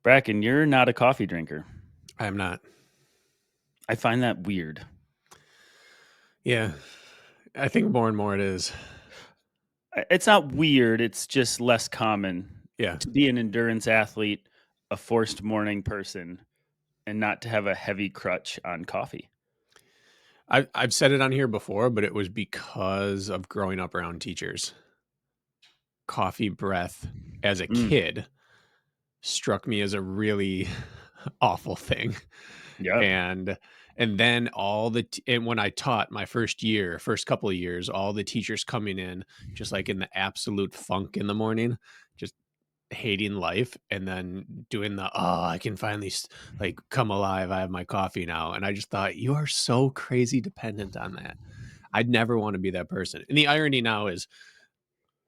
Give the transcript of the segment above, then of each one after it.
Brakken, you're not a coffee drinker. I am not. I find that weird. Yeah. I think more and more it is. It's not weird. It's just less common Yeah. to be an endurance athlete, a forced morning person, and not to have a heavy crutch on coffee. I've said it on here before, but it was because of growing up around teachers. Coffee breath as a kid struck me as a really awful thing. Yeah. And then and when I taught my first couple of years, all the teachers coming in just like in the absolute funk in the morning, just hating life, and then doing I can finally like come alive, I have my coffee now. And I just thought, you are so crazy dependent on that. I'd never want to be that person. And the irony now is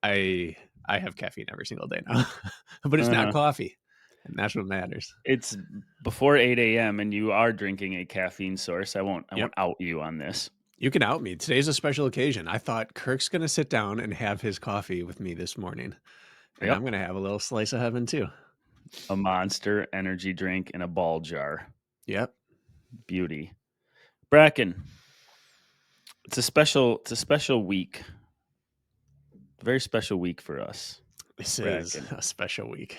I have caffeine every single day now. But it's not coffee, and that's what matters. It's before 8 a.m. and you are drinking a caffeine source. I won't Yep. out you on this. You can out me. Today's a special occasion. I thought Kirk's going to sit down and have his coffee with me this morning, and Yep. I'm going to have a little slice of heaven too. A Monster energy drink in a ball jar. Yep. Beauty. Brakken, it's a special week. A very special week for us. This is a special week.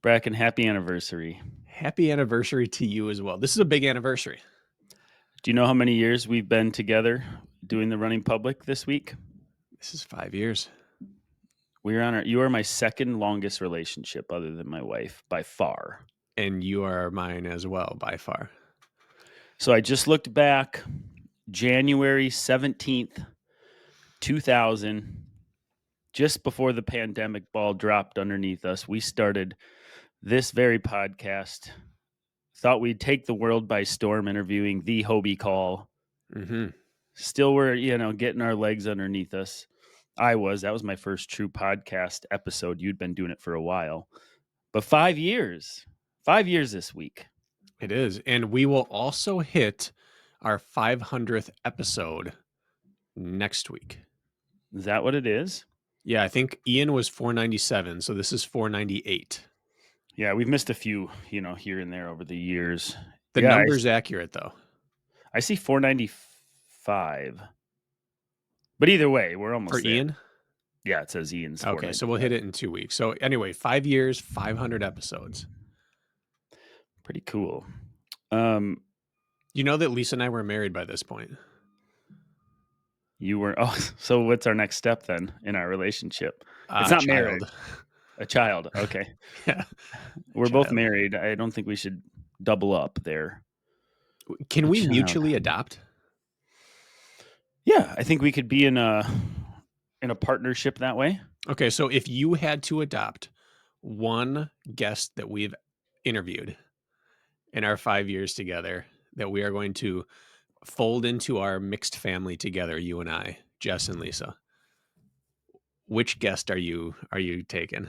Brakken, happy anniversary. Happy anniversary to you as well. This is a big anniversary. Do you know how many years we've been together doing the running public this week? This is 5 years. You are my second longest relationship other than my wife by far. And you are mine as well by far. So I just looked back, January 17th, 2000, just before the pandemic ball dropped underneath us, we started this very podcast. Thought we'd take the world by storm interviewing the Hobie Call. Mm-hmm. Still we're, getting our legs underneath us. That was my first true podcast episode. You'd been doing it for a while, but 5 years this week. It is. And we will also hit our 500th episode next week. Is that what it is? Yeah, I think Ian was 497. So this is 498. Yeah, we've missed a few, here and there over the years. The number's accurate, though. I see 495. But either way, we're almost for there. Ian? Yeah, it says Ian's. Okay, so we'll hit it in 2 weeks. So anyway, 5 years, 500 episodes. Pretty cool. You know that Lisa and I were married by this point. You were. Oh, so what's our next step then in our relationship? It's not child. marriage. A child. Okay. Yeah. We're both married. I don't think we should double up there. Can we mutually adopt? Yeah, I think we could be in a partnership that way. Okay, so if you had to adopt one guest that we've interviewed in our 5 years together that we are going to fold into our mixed family together, you and I, Jess and Lisa, which guest are you taking?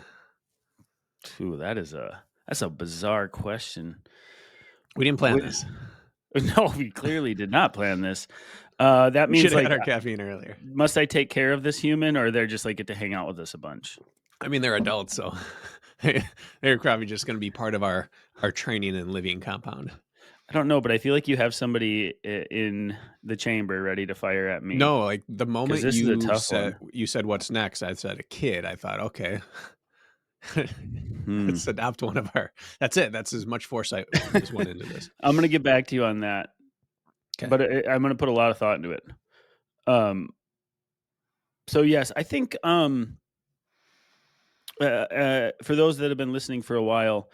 Ooh, that's a bizarre question. We didn't plan this. No, we clearly did not plan this. That means we should have had our caffeine earlier. Must I take care of this human, or they're just get to hang out with us a bunch? I mean, they're adults, so they're probably just going to be part of our training and living compound. I don't know, but I feel like you have somebody in the chamber ready to fire at me. No, like the moment you said what's next, I said a kid. I thought, okay, let's adopt one of our. That's it. That's as much foresight as went into this. I'm going to get back to you on that, but I'm going to put a lot of thought into it. So yes, I think for those that have been listening for a while,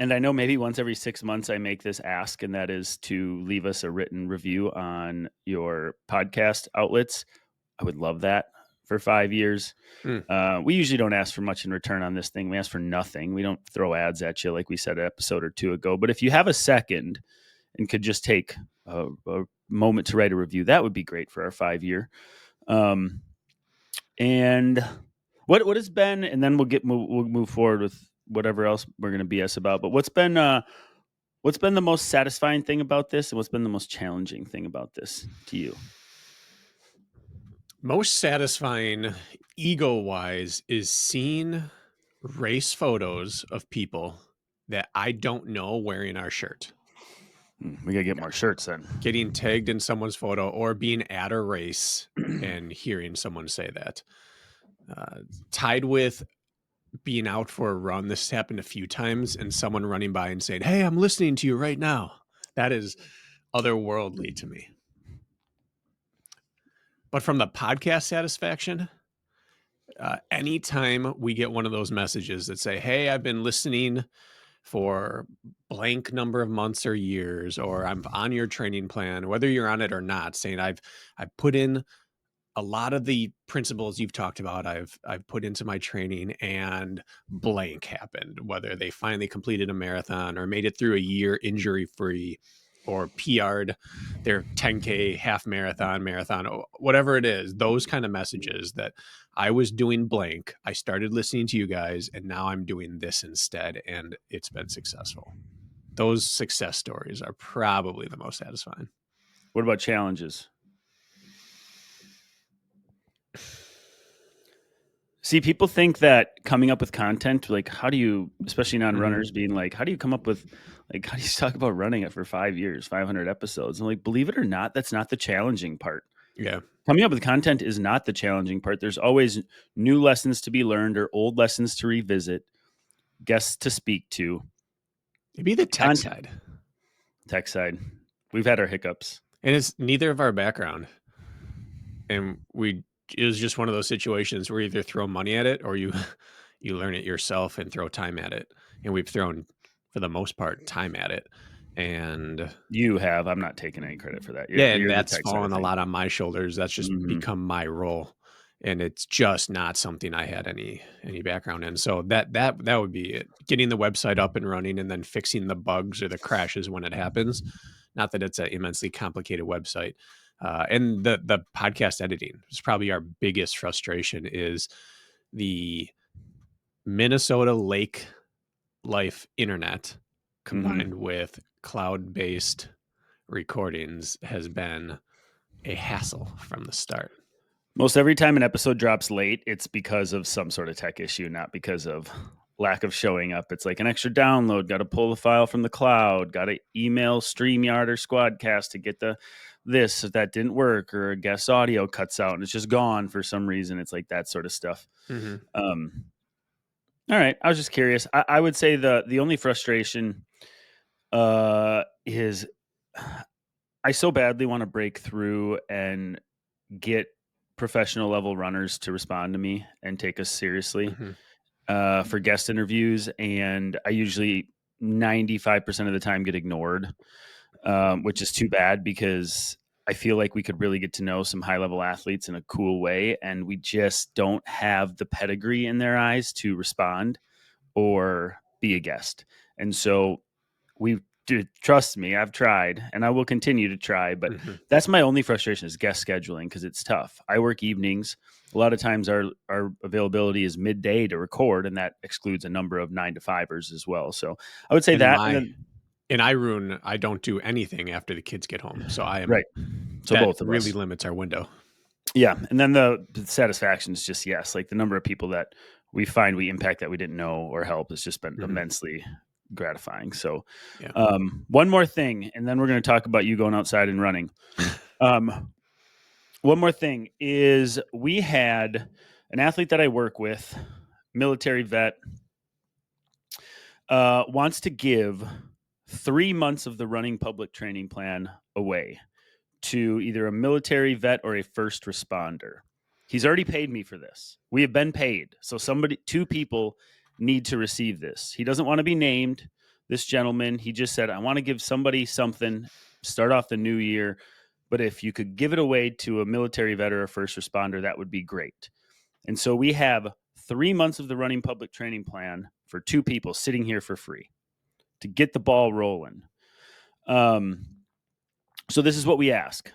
and I know maybe once every 6 months I make this ask, and that is to leave us a written review on your podcast outlets. I would love that for 5 years. We usually don't ask for much in return on this thing. We ask for nothing. We don't throw ads at you like we said an episode or two ago. But if you have a second and could just take a moment to write a review, that would be great for our 5 year. And what has been, and then we'll move forward with whatever else we're going to BS about. But what's been the most satisfying thing about this, and what's been the most challenging thing about this to you? Most satisfying, ego-wise, is seeing race photos of people that I don't know wearing our shirt. We gotta get more shirts then. Getting tagged in someone's photo or being at a race and hearing someone say that. Tied with being out for a run, this happened a few times, and someone running by and saying, "Hey, I'm listening to you right now." That is otherworldly to me. But from the podcast satisfaction, anytime we get one of those messages that say, "Hey, I've been listening for blank number of months or years," or "I'm on your training plan," whether you're on it or not, saying, I've put in a lot of the principles you've talked about, I've put into my training, and blank happened, whether they finally completed a marathon or made it through a year injury free or PR'd their 10K half marathon, whatever it is, those kind of messages that I was doing blank, I started listening to you guys, and now I'm doing this instead, and it's been successful. Those success stories are probably the most satisfying. What about challenges? See, people think that coming up with content, like how do you, especially non-runners, being like, how do you come up with, like, how do you talk about running it for 5 years, 500 episodes? And like, believe it or not, that's not the challenging part. Yeah. Coming up with content is not the challenging part. There's always new lessons to be learned or old lessons to revisit, guests to speak to. Maybe the tech side. Tech side. We've had our hiccups. And it's neither of our background. And it was just one of those situations where you either throw money at it or you learn it yourself and throw time at it. And we've thrown, for the most part, time at it. And you have. I'm not taking any credit for that. And that's fallen a lot on my shoulders. That's just become my role. And it's just not something I had any background in. So that would be it. Getting the website up and running and then fixing the bugs or the crashes when it happens. Not that it's an immensely complicated website. And the podcast editing is probably our biggest frustration is the Minnesota lake life internet combined with cloud-based recordings has been a hassle from the start. Most every time an episode drops late, it's because of some sort of tech issue, not because of lack of showing up. It's like an extra download, got to pull the file from the cloud, got to email StreamYard or Squadcast to get this, if that didn't work, or a guest audio cuts out and it's just gone for some reason. It's like that sort of stuff. All right. I was just curious. I would say the only frustration is I so badly want to break through and get professional level runners to respond to me and take us seriously for guest interviews. And I usually 95% of the time get ignored, which is too bad because I feel like we could really get to know some high level athletes in a cool way. And we just don't have the pedigree in their eyes to respond or be a guest. And so trust me, I've tried and I will continue to try, but that's my only frustration is guest scheduling because it's tough. I work evenings. A lot of times our availability is midday to record, and that excludes a number of 9 to 5ers as well. So I would say in Iroon, I don't do anything after the kids get home. So I am right. So that both of really us. limits our window. Yeah. And then the satisfaction is just, yes, like the number of people that we find we impact that we didn't know or help has just been immensely gratifying. So one more thing, and then we're going to talk about you going outside and running. One more thing is we had an athlete that I work with, military vet, wants to give 3 months of the running public training plan away to either a military vet or a first responder. He's already paid me for this. We have been paid. So 2 people need to receive this. He doesn't want to be named, this gentleman. He just said, I want to give somebody something, start off the new year. But if you could give it away to a military vet or a first responder, that would be great. And so we have 3 months of the running public training plan for 2 people sitting here for free to get the ball rolling. So this is what we ask.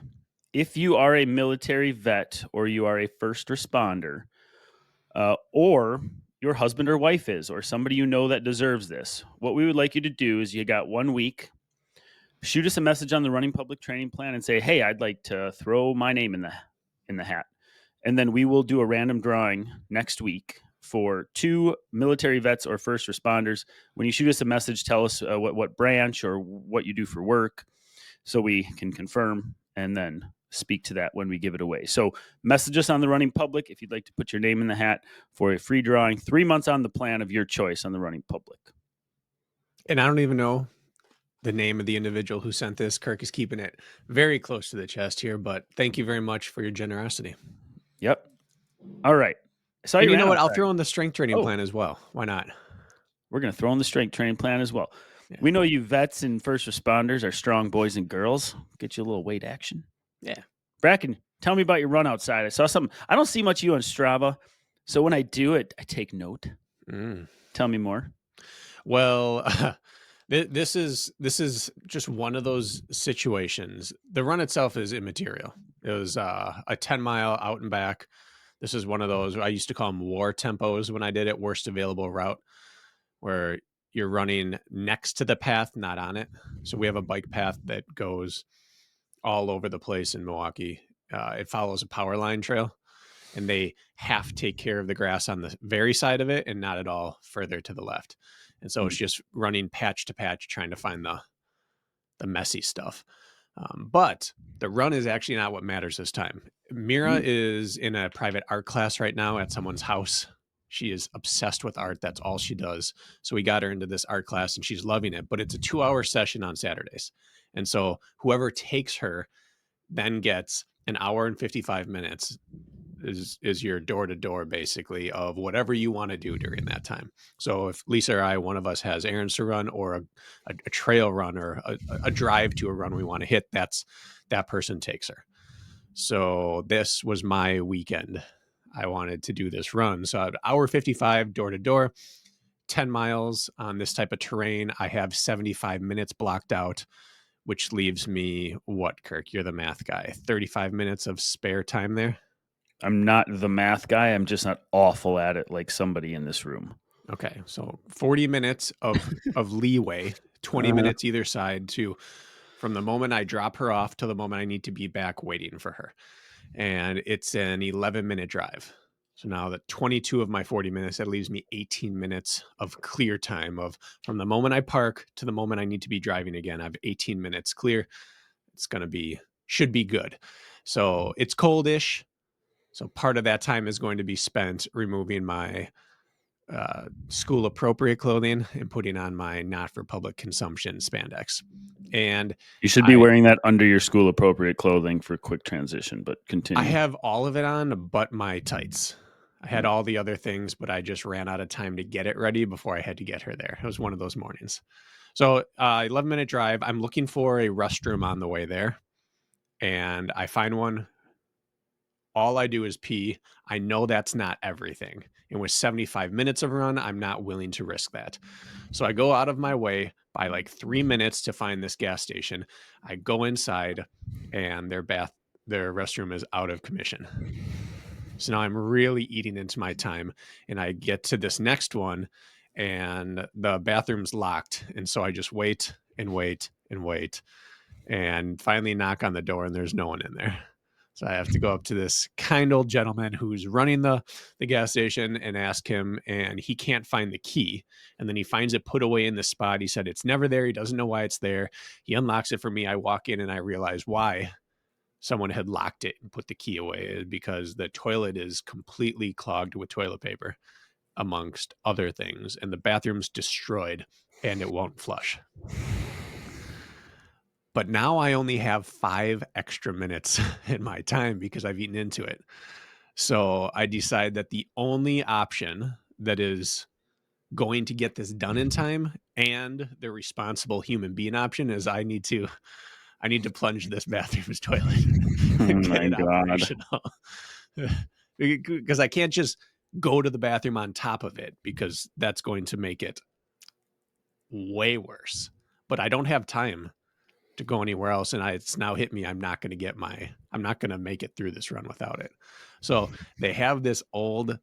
If you are a military vet or you are a first responder, or your husband or wife is, or somebody you know that deserves this, what we would like you to do is you got 1 week, shoot us a message on the running public training plan and say, hey, I'd like to throw my name in the hat. And then we will do a random drawing next week for 2 military vets or first responders. When you shoot us a message, tell us what branch or what you do for work so we can confirm and then speak to that when we give it away. So message us on the Running Public if you'd like to put your name in the hat for a free drawing 3 months on the plan of your choice on the Running Public. And I don't even know the name of the individual who sent this. Kirk is keeping it very close to the chest here, but thank you very much for your generosity. Yep. All right. So you know what? I'll throw in the strength training plan as well. Why not? We're going to throw in the strength training plan as well. Yeah. We know you vets and first responders are strong boys and girls. Get you a little weight action. Yeah. Brakken, tell me about your run outside. I saw something. I don't see much of you on Strava. So when I do it, I take note. Tell me more. Well, this is just one of those situations. The run itself is immaterial. It was a 10-mile out and back. This is one of those, I used to call them war tempos when I did it, worst available route, where you're running next to the path, not on it. So we have a bike path that goes all over the place in Milwaukee. It follows a power line trail, and they have to take care of the grass on the very side of it and not at all further to the left. And so it's just running patch to patch, trying to find the messy stuff. But the run is actually not what matters this time. Mira is in a private art class right now at someone's house. She is obsessed with art. That's all she does. So we got her into this art class and she's loving it, but it's a 2-hour session on Saturdays. And so whoever takes her then gets an hour and 55 minutes is your door-to-door basically of whatever you want to do during that time. So if Lisa or I, one of us has errands to run or a trail run or a drive to a run we want to hit, that person takes her. So this was my weekend. I wanted to do this run. So at hour 55 door-to-door, 10 miles on this type of terrain. I have 75 minutes blocked out, which leaves me what, Kirk? You're the math guy. 35 minutes of spare time there? I'm not the math guy. I'm just not awful at it like somebody in this room. Okay. So 40 minutes of leeway, 20 minutes either side from the moment I drop her off to the moment I need to be back waiting for her. And it's an 11-minute drive. So now that 22 of my 40 minutes, that leaves me 18 minutes of clear time from the moment I park to the moment I need to be driving again. I have 18 minutes clear. It's should be good. So it's coldish. So part of that time is going to be spent removing my school appropriate clothing and putting on my not for public consumption spandex. And you should be wearing that under your school appropriate clothing for quick transition, but continue. I have all of it on, but my tights. I had all the other things, but I just ran out of time to get it ready before I had to get her there. It was one of those mornings. So 11-minute drive. I'm looking for a restroom on the way there, and I find one. All I do is pee. I know that's not everything. And with 75 minutes of run, I'm not willing to risk that. So I go out of my way by like 3 minutes to find this gas station. I go inside and their restroom is out of commission. So now I'm really eating into my time, and I get to this next one and the bathroom's locked. And so I just wait and wait and wait and finally knock on the door, and there's no one in there. So I have to go up to this kind old gentleman who's running the gas station and ask him, and he can't find the key. And then he finds it put away in the spot. He said it's never there. He doesn't know why it's there. He unlocks it for me. I walk in and I realize why someone had locked it and put the key away, because the toilet is completely clogged with toilet paper, amongst other things. And the bathroom's destroyed and it won't flush. But now I only have 5 extra minutes in my time because I've eaten into it. So I decide that the only option that is going to get this done in time and the responsible human being option is I need to plunge this bathroom's toilet and get it operational. Because I can't just go to the bathroom on top of it, because that's going to make it way worse. But I don't have time to go anywhere else, and it's now hit me. I'm not going to make it through this run without it. So they have this old,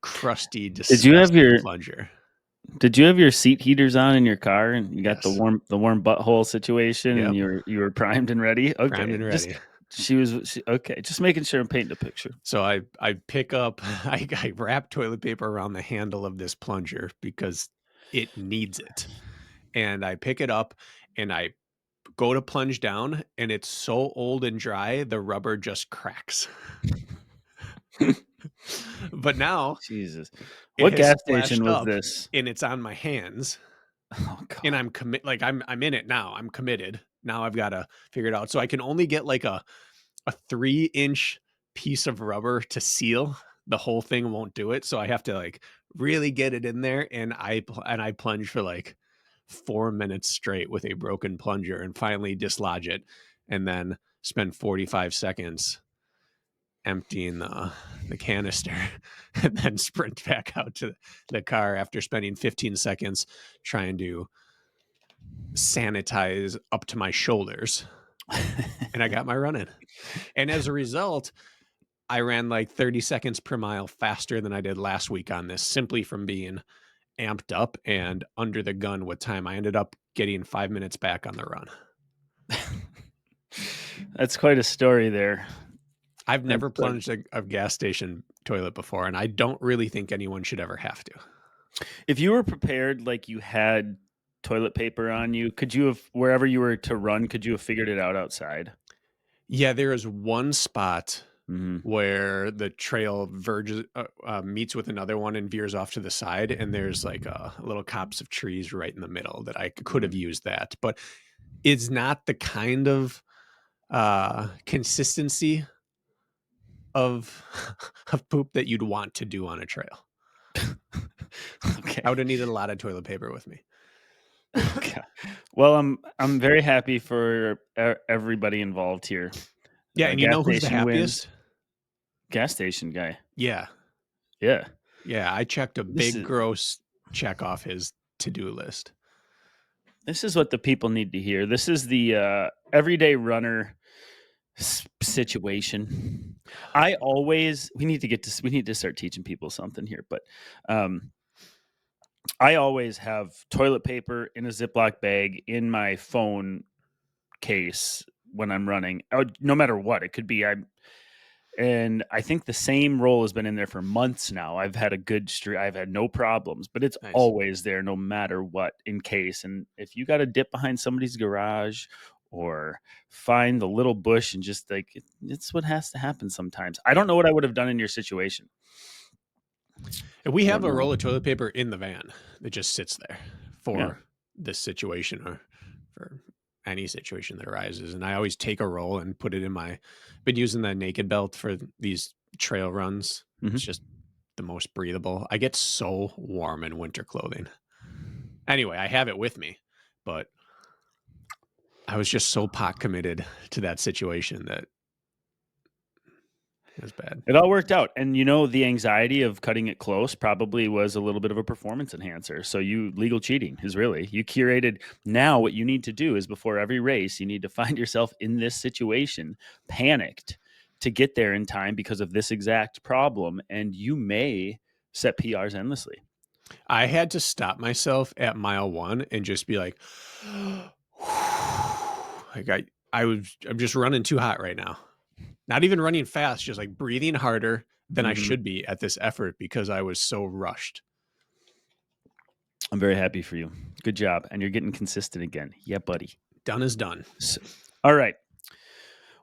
crusty, disgusting plunger. Did you have your seat heaters on in your car, and you got the warm butthole situation, and you were primed and ready? Okay, primed and ready. Okay. Just making sure I'm painting a picture. So I pick up, I wrap toilet paper around the handle of this plunger because it needs it. And I pick it up and I go to plunge down, and it's so old and dry, the rubber just cracks. But now Jesus. it What has gas station splashed was up this? and it's on my hands, Oh and God. I'm in it now. I'm committed. Now I've got to figure it out. So I can only get like a 3-inch piece of rubber to seal. The whole thing won't do it. So I have to like really get it in there. And I plunge for like 4 minutes straight with a broken plunger and finally dislodge it. And then spend 45 seconds emptying the canister and then sprint back out to the car after spending 15 seconds trying to sanitize up to my shoulders. And I got my run in. And as a result, I ran like 30 seconds per mile faster than I did last week on this, simply from being amped up and under the gun with time. I ended up getting 5 minutes back on the run. That's quite a story there. I've That's never plunged a gas station toilet before, and I don't really think anyone should ever have to. If you were prepared, like you had toilet paper on you, could you have, wherever you were to run, could you have figured it out outside? Yeah, there is one spot Mm-hmm. where the trail verges meets with another one and veers off to the side, and there's like a little copse of trees right in the middle that I could have used that, but it's not the kind of consistency of of poop that you'd want to do on a trail. Okay. I would have needed a lot of toilet paper with me. Okay. Well, I'm very happy for everybody involved here. Yeah, and you Gas know who's the station wins. happiest? Gas station guy. Yeah. Yeah. Yeah, I checked a This big is gross check off his to-do list. this is what the people need to hear. This is the everyday runner situation. We need to start teaching people something here, but I always have toilet paper in a Ziploc bag in my phone case when I'm running. No matter what, it could be. And I think the same roll has been in there for months now. I've had a good streak. I've had no problems, but it's Nice. always there no matter what in case. And if you got to dip behind somebody's garage or find the little bush and just like, it's what has to happen sometimes. I don't know what I would have done in your situation. And we I have don't a know. roll of toilet paper in the van that just sits there for Yeah. this situation or for any situation that arises. And I always take a roll and put it in been using the naked belt for these trail runs. Mhm. It's just the most breathable. I get so warm in winter clothing. Anyway, I have it with me, but I was just so pot committed to that situation that it was bad. It all worked out. And the anxiety of cutting it close probably was a little bit of a performance enhancer. So legal cheating is really, you curated. Now what you need to do is before every race, you need to find yourself in this situation, panicked to get there in time because of this exact problem. And you may set PRs endlessly. I had to stop myself at mile 1 and just be like, like I'm just running too hot right now. Not even running fast, just like breathing harder than I should be at this effort because I was so rushed. I'm very happy for you. Good job. And you're getting consistent again. Yeah, buddy. Done is done. All right.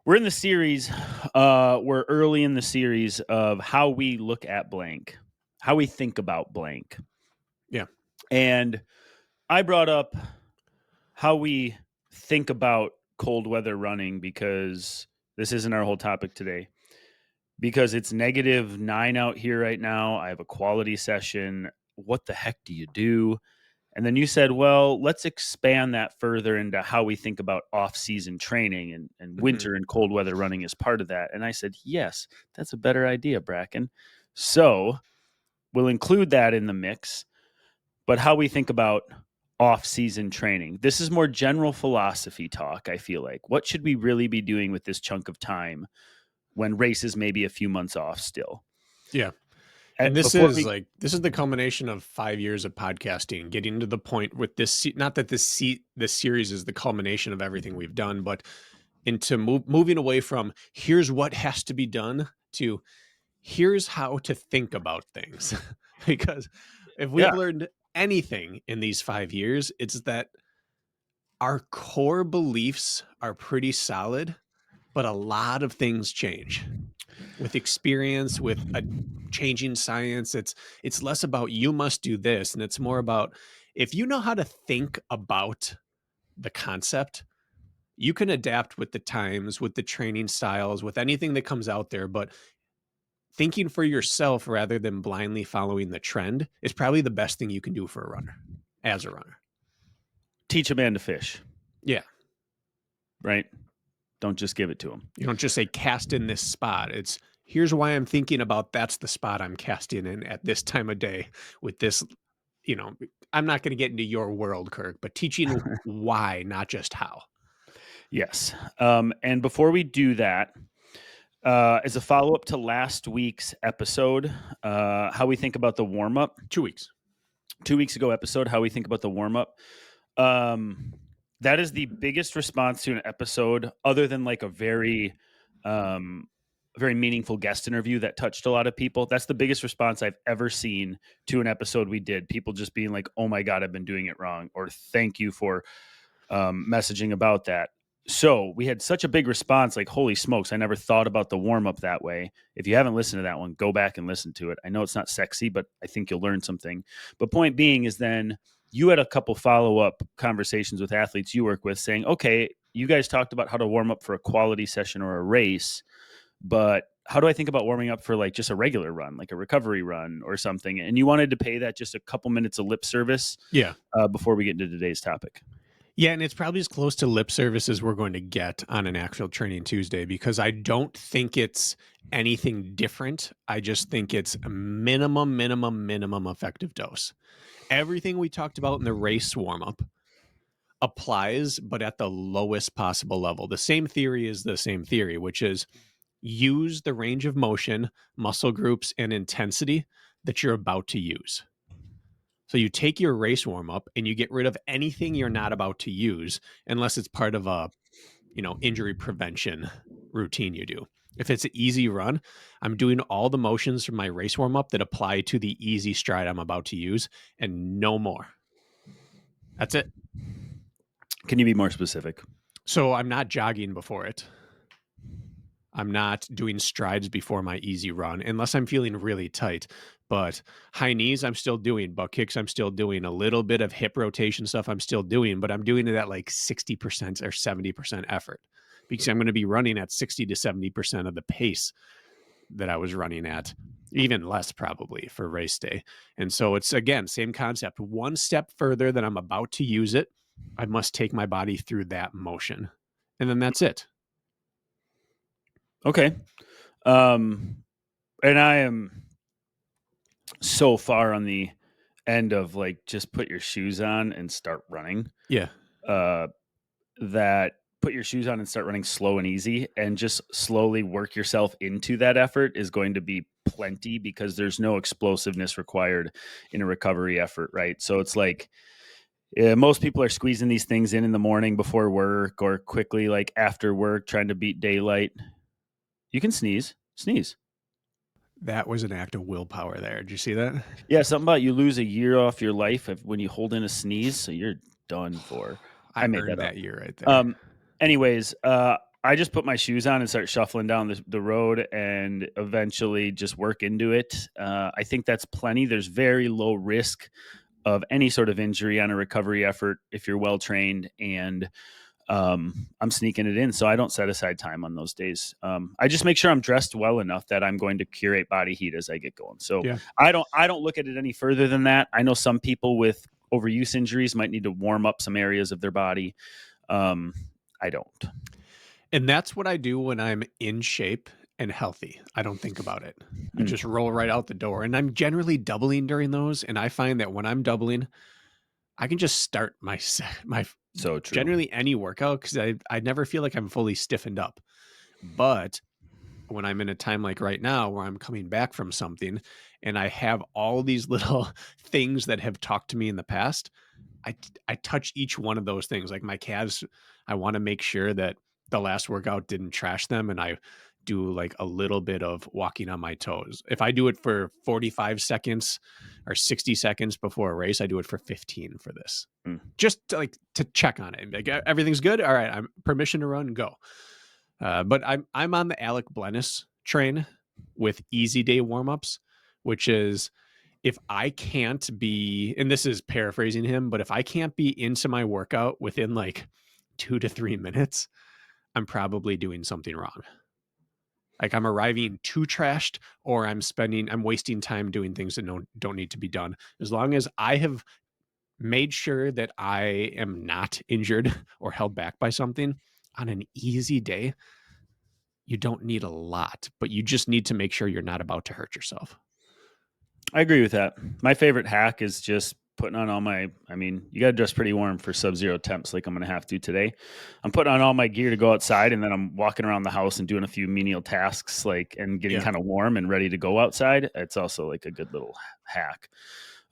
We're in the series. We're early in the series of how we look at blank, how we think about blank. Yeah. And I brought up how we think about cold weather running because this isn't our whole topic today. Because it's -9 out here right now. I have a quality session. What the heck do you do? And then you said, well, let's expand that further into how we think about off-season training and winter and cold weather running as part of that. And I said, yes, that's a better idea, Brakken. So we'll include that in the mix, but how we think about off-season training. This is more general philosophy talk, I feel like. What should we really be doing with this chunk of time when races may be a few months off still? Yeah. And this Before is the culmination of 5 years of podcasting, getting to the point with this. Not that this series is the culmination of everything we've done, but into moving away from here's what has to be done to here's how to think about things. Because if we've Yeah. learned anything in these 5 years, it's that our core beliefs are pretty solid, but a lot of things change with experience, with a changing science. It's less about you must do this, and it's more about if you know how to think about the concept, you can adapt with the times, with the training styles, with anything that comes out there. But thinking for yourself rather than blindly following the trend is probably the best thing you can do for a runner, as a runner. Teach a man to fish, Yeah. right? Don't just give it to him. You don't just say cast in this spot. It's here's why I'm thinking about that's the spot I'm casting in at this time of day with this, you know, I'm not going to get into your world, Kirk, but teaching why, not just how. Yes. And before we do that, as a follow up to last week's episode, how we think about the warm up, 2 weeks. 2 weeks ago episode, how we think about the warm up. That is the biggest response to an episode, other than like a very meaningful guest interview that touched a lot of people. That's the biggest response I've ever seen to an episode we did. People just being like, "Oh my God, I've been doing it wrong," or "Thank you for messaging about that." So we had such a big response, like, holy smokes, I never thought about the warm up that way. If you haven't listened to that one, go back and listen to it. I know it's not sexy, but I think you'll learn something. But point being is then you had a couple follow up conversations with athletes you work with saying, okay, you guys talked about how to warm up for a quality session or a race, but how do I think about warming up for like just a regular run, like a recovery run or something? And you wanted to pay that just a couple minutes of lip service Yeah. before we get into today's topic. Yeah, and it's probably as close to lip service as we're going to get on an actual Training Tuesday because I don't think it's anything different. I just think it's a minimum effective dose. Everything we talked about in the race warm up applies, but at the lowest possible level. The same theory is the same theory, which is use the range of motion, muscle groups, and intensity that you're about to use. So you take your race warm up and you get rid of anything you're not about to use unless it's part of a, injury prevention routine you do. If it's an easy run, I'm doing all the motions from my race warm up that apply to the easy stride I'm about to use and no more. That's it. Can you be more specific? So I'm not jogging before it. I'm not doing strides before my easy run unless I'm feeling really tight. But high knees, I'm still doing. Butt kicks, I'm still doing. A little bit of hip rotation stuff, I'm still doing. But I'm doing it at like 60% or 70% effort because I'm going to be running at 60 to 70% of the pace that I was running at, even less probably for race day. And so it's, again, same concept. One step further than I'm about to use it, I must take my body through that motion. And then that's it. Okay. And I am so far on the end of like just put your shoes on and start running. Yeah. That put your shoes on and start running slow and easy and just slowly work yourself into that effort is going to be plenty because there's no explosiveness required in a recovery effort, right? So it's like most people are squeezing these things in the morning before work or quickly like after work trying to beat daylight. You can sneeze. That was an act of willpower there. Did you see that? Yeah, something about you lose a year off your life when you hold in a sneeze, so you're done for. I I made earned that up. that year right there. Anyways, I just put my shoes on and start shuffling down the road and eventually just work into it. I think that's plenty. There's very low risk of any sort of injury on a recovery effort if you're well trained, and I'm sneaking it in. So I don't set aside time on those days. I just make sure I'm dressed well enough that I'm going to curate body heat as I get going. So Yeah. I don't look at it any further than that. I know some people with overuse injuries might need to warm up some areas of their body. I don't. And that's what I do when I'm in shape and healthy. I don't think about it. I just roll right out the door. And I'm generally doubling during those. And I find that when I'm doubling, I can just start my So true. generally any workout because I never feel like I'm fully stiffened up. But when I'm in a time like right now where I'm coming back from something and I have all these little things that have talked to me in the past, I touch each one of those things. Like my calves, I want to make sure that the last workout didn't trash them, and I do like a little bit of walking on my toes. If I do it for 45 seconds or 60 seconds before a race, I do it for 15 for this. Mm. Just to check on it. Like, everything's good. All right, I'm permission to run, go. But I'm on the Alec Blennis train with easy day warmups, which is if I can't be, and this is paraphrasing him, but if I can't be into my workout within like 2 to 3 minutes, I'm probably doing something wrong. Like I'm arriving too trashed, or I'm wasting time doing things that don't need to be done. As long as I have made sure that I am not injured or held back by something on an easy day, you don't need a lot, but you just need to make sure you're not about to hurt yourself. I agree with that. My favorite hack is just putting on you got to dress pretty warm for sub-zero temps like I'm going to have to today. I'm putting on all my gear to go outside, and then I'm walking around the house and doing a few menial tasks and getting kind of warm and ready to go outside. It's also like a good little hack.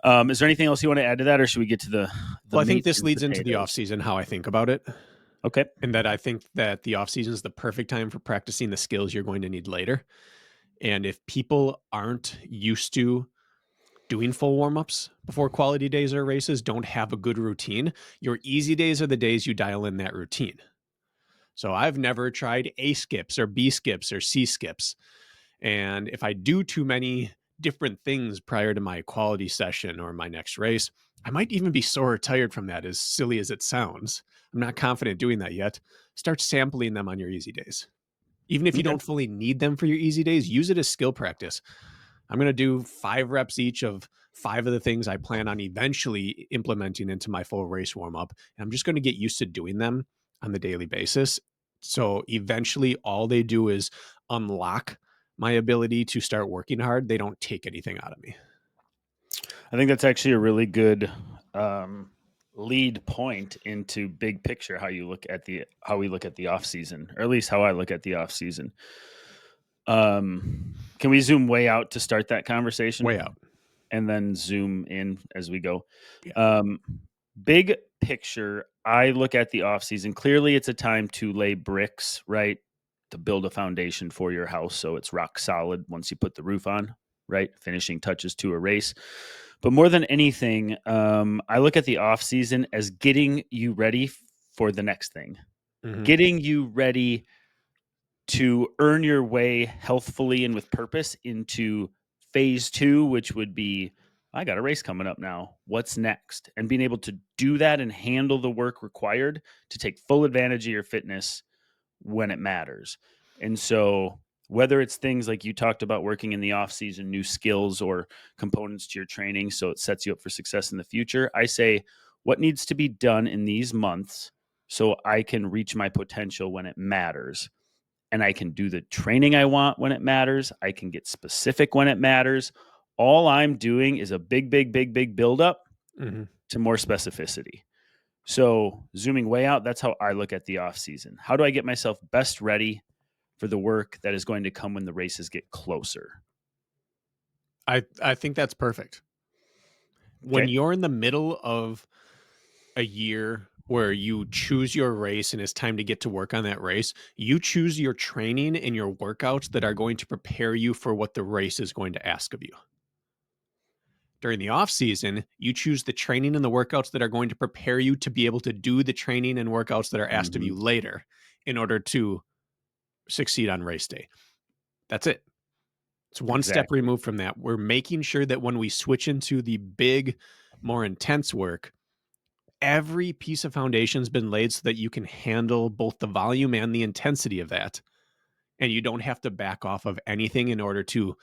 Is there anything else you want to add to that, or should we get to the I think this leads into the off season, how I think about it. Okay. And that I think that the off season is the perfect time for practicing the skills you're going to need later. And if people aren't used to doing full warm-ups before quality days or races, don't have a good routine, your easy days are the days you dial in that routine. So I've never tried A skips or B skips or C skips. And if I do too many different things prior to my quality session or my next race, I might even be sore or tired from that, as silly as it sounds. I'm not confident doing that yet. Start sampling them on your easy days. Even if you don't fully need them for your easy days, use it as skill practice. I'm going to do 5 reps each of 5 of the things I plan on eventually implementing into my full race warm-up. And I'm just going to get used to doing them on the daily basis. So eventually all they do is unlock my ability to start working hard. They don't take anything out of me. I think that's actually a really good lead point into big picture how we look at the off season, or at least how I look at the off season. Can we zoom way out to start that conversation? Way out. And then zoom in as we go. Yeah. Big picture, I look at the off season. Clearly it's a time to lay bricks, right? To build a foundation for your house so it's rock solid once you put the roof on, right? Finishing touches to a race. But more than anything, I look at the off season as getting you ready for the next thing, getting you ready to earn your way healthfully and with purpose into phase 2, which would be, I got a race coming up now. What's next? And being able to do that and handle the work required to take full advantage of your fitness when it matters. And so whether it's things like you talked about working in the off season, new skills or components to your training so it sets you up for success in the future, I say what needs to be done in these months so I can reach my potential when it matters. And I can do the training I want when it matters. I can get specific when it matters. All I'm doing is a big build up to more specificity. So zooming way out, that's how I look at the off season. How do I get myself best ready for the work that is going to come when the races get closer? I think that's perfect. When you're in the middle of a year where you choose your race and it's time to get to work on that race, you choose your training and your workouts that are going to prepare you for what the race is going to ask of you. During the off season, you choose the training and the workouts that are going to prepare you to be able to do the training and workouts that are asked of you later in order to succeed on race day. That's it. It's one step removed from that. We're making sure that when we switch into the big, more intense work, every piece of foundation has been laid so that you can handle both the volume and the intensity of that. And you don't have to back off of anything in order to,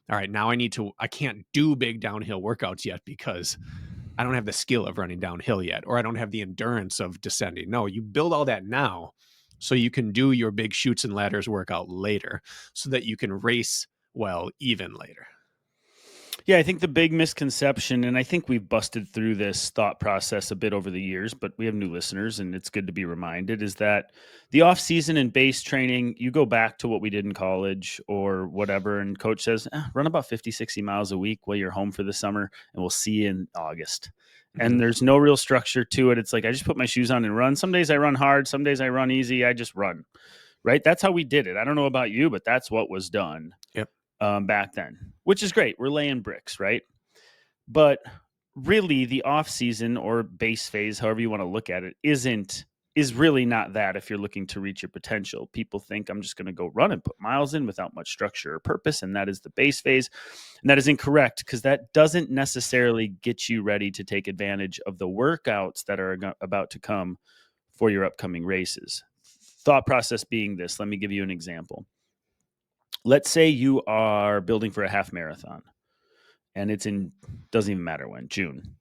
all right, now I can't do big downhill workouts yet because I don't have the skill of running downhill yet, or I don't have the endurance of descending. No, you build all that now so you can do your big chutes and ladders workout later so that you can race well even later. Yeah, I think the big misconception, and I think we've busted through this thought process a bit over the years, but we have new listeners and it's good to be reminded, is that the off season and base training, you go back to what we did in college or whatever, and coach says, run about 50, 60 miles a week while you're home for the summer and we'll see you in August. and there's no real structure to it. It's like I just put my shoes on and run. Some days I run hard, some days I run easy. I just run. Right? That's how we did it. I don't know about you, but that's what was done Yep. back then, which is great. We're laying bricks, right? But really, the off season or base phase, however you want to look at it, is really not that. If you're looking to reach your potential, people think I'm just going to go run and put miles in without much structure or purpose, and that is the base phase. And that is incorrect, because that doesn't necessarily get you ready to take advantage of the workouts that are about to come for your upcoming races. Thought process being this, let me give you an example. Let's say you are building for a half marathon, and doesn't even matter when, June.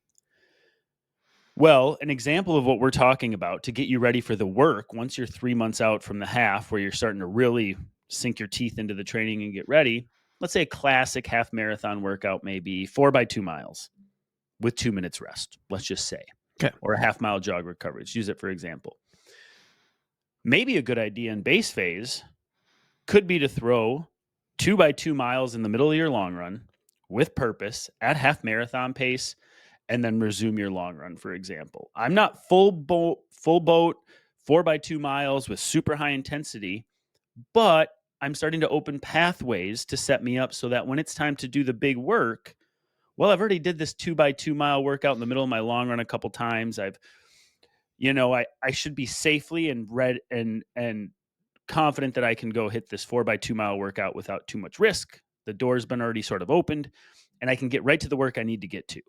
Well, an example of what we're talking about to get you ready for the work, once you're 3 months out from the half, where you're starting to really sink your teeth into the training and get ready, let's say a classic half marathon workout may be 4x2 miles with 2 minutes rest, let's just say, Okay. or a half mile jog recovery. Let's use it for example. Maybe a good idea in base phase could be to throw 2x2 miles in the middle of your long run with purpose at half marathon pace, and then resume your long run, for example. I'm not full boat 4x2 miles with super high intensity, but I'm starting to open pathways to set me up so that when it's time to do the big work, well, I've already did this 2x2 mile workout in the middle of my long run a couple times. I should be safely and confident that I can go hit this 4x2 mile workout without too much risk. The door's been already sort of opened, and I can get right to the work I need to get to.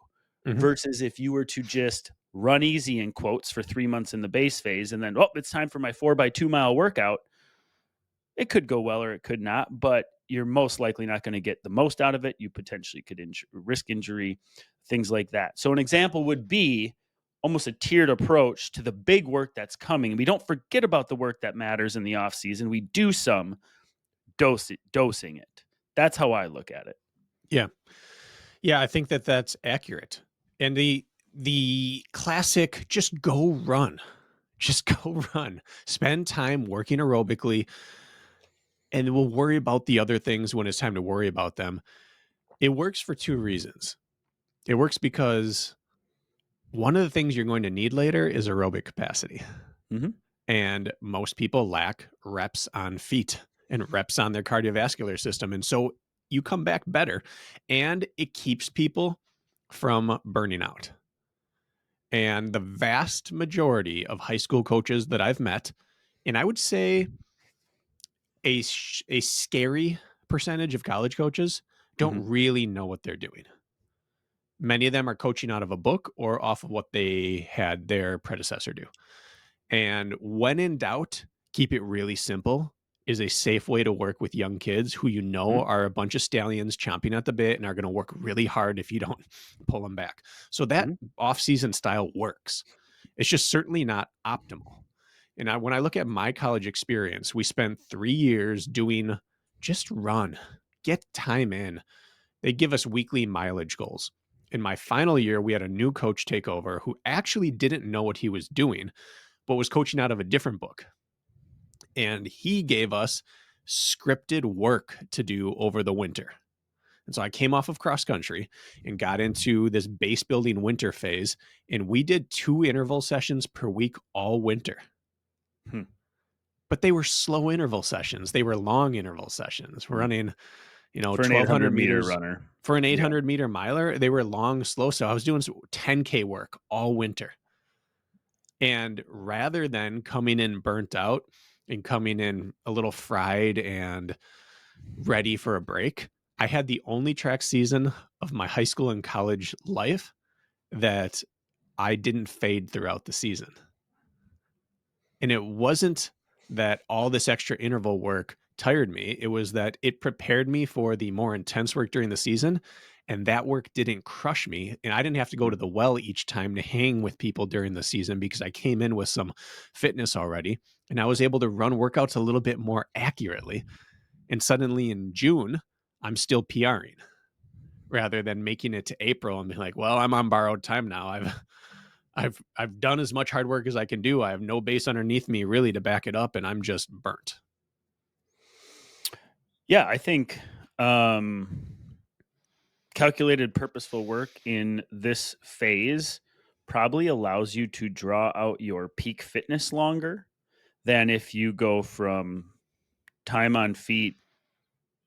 Mm-hmm. Versus if you were to just run easy in quotes for 3 months in the base phase, and then, it's time for my 4x2 mile workout. It could go well or it could not, but you're most likely not going to get the most out of it. You potentially could risk injury, things like that. So an example would be almost a tiered approach to the big work that's coming. And we don't forget about the work that matters in the off season. We do some dosing it. That's how I look at it. Yeah. Yeah, I think that's accurate. And the classic, just go run. Just go run. Spend time working aerobically, and we'll worry about the other things when it's time to worry about them. It works for two reasons. It works because one of the things you're going to need later is aerobic capacity. Mm-hmm. And most people lack reps on feet and reps on their cardiovascular system. And so you come back better, and it keeps people from burning out. And the vast majority of high school coaches that I've met, and I would say a scary percentage of college coaches, don't really know what they're doing. Many of them are coaching out of a book or off of what they had their predecessor do. And when in doubt, keep it really simple is a safe way to work with young kids who are a bunch of stallions chomping at the bit and are going to work really hard if you don't pull them back. So that off-season style works. It's just certainly not optimal. And when I look at my college experience, we spent 3 years doing just run, get time in. They give us weekly mileage goals. In my final year, we had a new coach take over who actually didn't know what he was doing, but was coaching out of a different book. And he gave us scripted work to do over the winter. And so I came off of cross country and got into this base building winter phase. And we did 2 interval sessions per week all winter. But they were slow interval sessions. They were long interval sessions. We're running, for an 1,200 meter meters runner. For an 800 meter miler, they were long, slow. So I was doing 10K work all winter. And rather than coming in burnt out and coming in a little fried and ready for a break, I had the only track season of my high school and college life that I didn't fade throughout the season. And it wasn't that all this extra interval work tired me. It was that it prepared me for the more intense work during the season. And that work didn't crush me. And I didn't have to go to the well each time to hang with people during the season because I came in with some fitness already. And I was able to run workouts a little bit more accurately. And suddenly in June, I'm still PRing rather than making it to April and being like, well, I'm on borrowed time now. I've done as much hard work as I can do. I have no base underneath me really to back it up, and I'm just burnt. Yeah, I think calculated, purposeful work in this phase probably allows you to draw out your peak fitness longer than if you go from time on feet,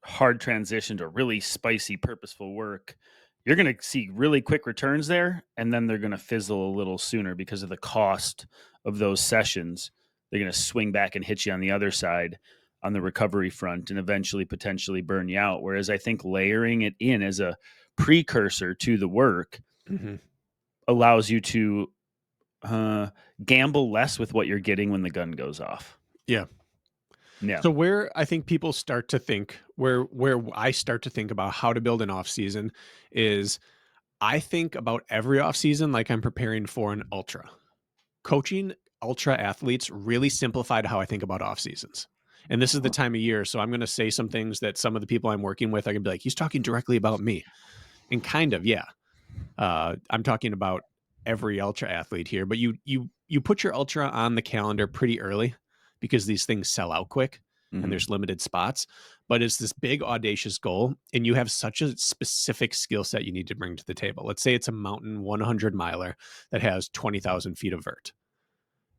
hard transition to really spicy, purposeful work. You're going to see really quick returns there, and then they're going to fizzle a little sooner because of the cost of those sessions. They're going to swing back and hit you on the other side on the recovery front and eventually potentially burn you out. Whereas I think layering it in as a precursor to the work allows you to gamble less with what you're getting when the gun goes off. Yeah. Yeah. So where I think people start to think, where I start to think about how to build an off season is I think about every off season like I'm preparing for an ultra. Coaching ultra athletes really simplified how I think about off seasons. And this is the time of year, so I'm going to say some things that some of the people I'm working with, I can be like, he's talking directly about me. And kind of, yeah. I'm talking about every ultra athlete here, but you put your ultra on the calendar pretty early because these things sell out quick and there's limited spots. But it's this big audacious goal, and you have such a specific skill set you need to bring to the table. Let's say it's a mountain 100 miler that has 20,000 feet of vert,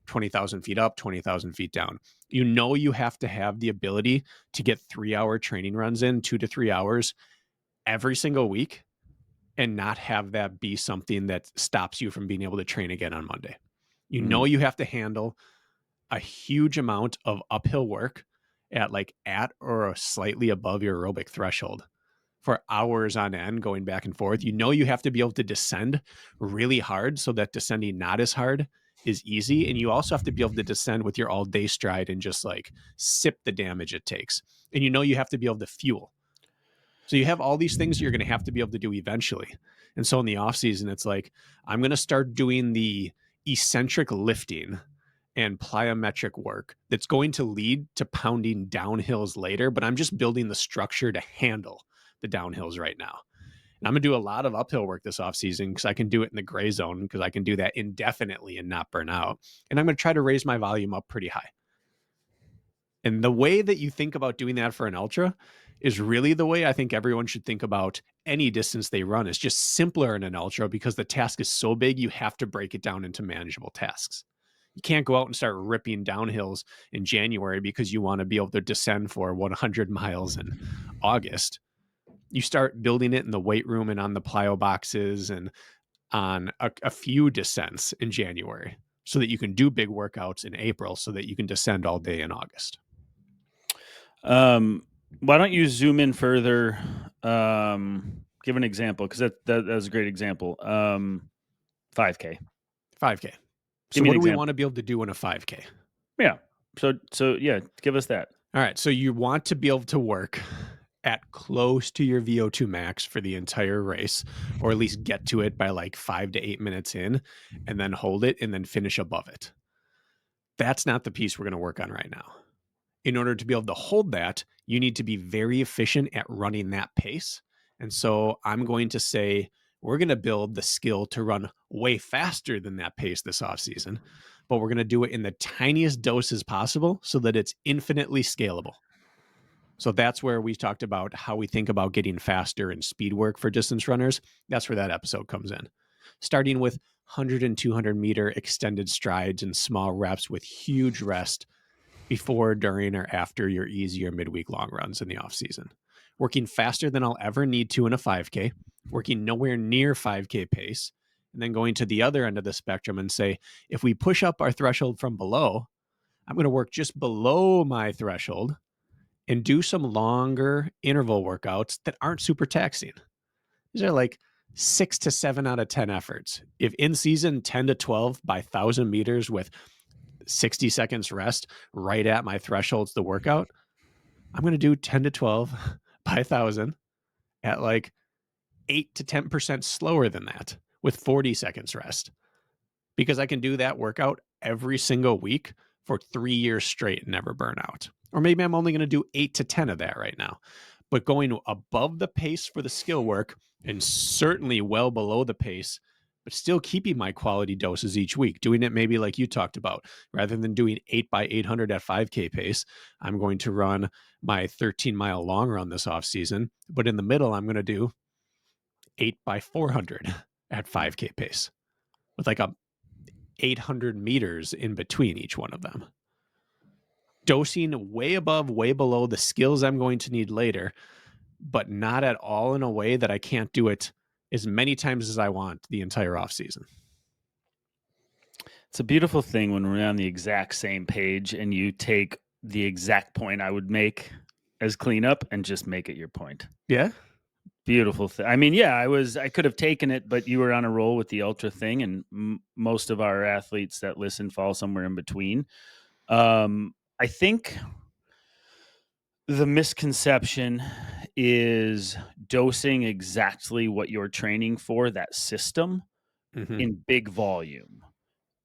20,000 feet up, 20,000 feet down. You know, you have to have the ability to get 3-hour training runs in, 2 to 3 hours every single week, and not have that be something that stops you from being able to train again on Monday. You know, you have to handle a huge amount of uphill work at or slightly above your aerobic threshold for hours on end, going back and forth. You know, you have to be able to descend really hard so that descending not as hard is easy. And you also have to be able to descend with your all day stride and just like sip the damage it takes. And you know, you have to be able to fuel. So you have all these things you're going to have to be able to do eventually. And so in the off season, it's like, I'm going to start doing the eccentric lifting and plyometric work that's going to lead to pounding downhills later, but I'm just building the structure to handle the downhills right now. And I'm going to do a lot of uphill work this off season because I can do it in the gray zone because I can do that indefinitely and not burn out. And I'm going to try to raise my volume up pretty high. And the way that you think about doing that for an ultra is really the way I think everyone should think about any distance they run. It's just simpler in an ultra because the task is so big, you have to break it down into manageable tasks. You can't go out and start ripping downhills in January because you want to be able to descend for 100 miles in August. You start building it in the weight room and on the plyo boxes and on a few descents in January so that you can do big workouts in April so that you can descend all day in August. Why don't you zoom in further? Give an example because that's a great example. 5K. 5K. So Give me what an do we example. want to be able to do in a 5K? Yeah. So yeah, give us that. All right. So you want to be able to work at close to your VO2 max for the entire race, or at least get to it by like 5 to 8 minutes in, and then hold it and then finish above it. That's not the piece we're going to work on right now. In order to be able to hold that, you need to be very efficient at running that pace. And so I'm going to say we're going to build the skill to run way faster than that pace this offseason, but we're going to do it in the tiniest doses possible so that it's infinitely scalable. So that's where we talked about how we think about getting faster and speed work for distance runners. That's where that episode comes in. Starting with 100 and 200 meter extended strides and small reps with huge rest before, during, or after your easier midweek long runs in the off season. Working faster than I'll ever need to in a 5K, working nowhere near 5K pace, and then going to the other end of the spectrum and say, if we push up our threshold from below, I'm going to work just below my threshold and do some longer interval workouts that aren't super taxing. These are like 6 to 7 out of 10 efforts. If in season 10 to 12 by 1,000 meters with 60 seconds rest right at my thresholds to workout, I'm going to do 10 to 12 by 1,000 at like 8 to 10% slower than that with 40 seconds rest, because I can do that workout every single week for 3 years straight and never burn out. Or maybe I'm only going to do 8 to 10 of that right now, but going above the pace for the skill work and certainly well below the pace, but still keeping my quality doses each week, doing it maybe like you talked about. Rather than doing 8 by 800 at 5K pace, I'm going to run my 13-mile long run this off season, but in the middle, I'm going to do 8 by 400 at 5K pace. with like a 800 meters in between each one of them. Dosing way above, way below the skills I'm going to need later, but not at all in a way that I can't do it as many times as I want the entire off season. It's a beautiful thing when we're on the exact same page and you take the exact point I would make as cleanup and just make it your point. Yeah. Beautiful thing. I mean, yeah, I could have taken it, but you were on a roll with the ultra thing, and most of our athletes that listen fall somewhere in between. I think the misconception is dosing exactly what you're training for, that system, Mm-hmm. in big volume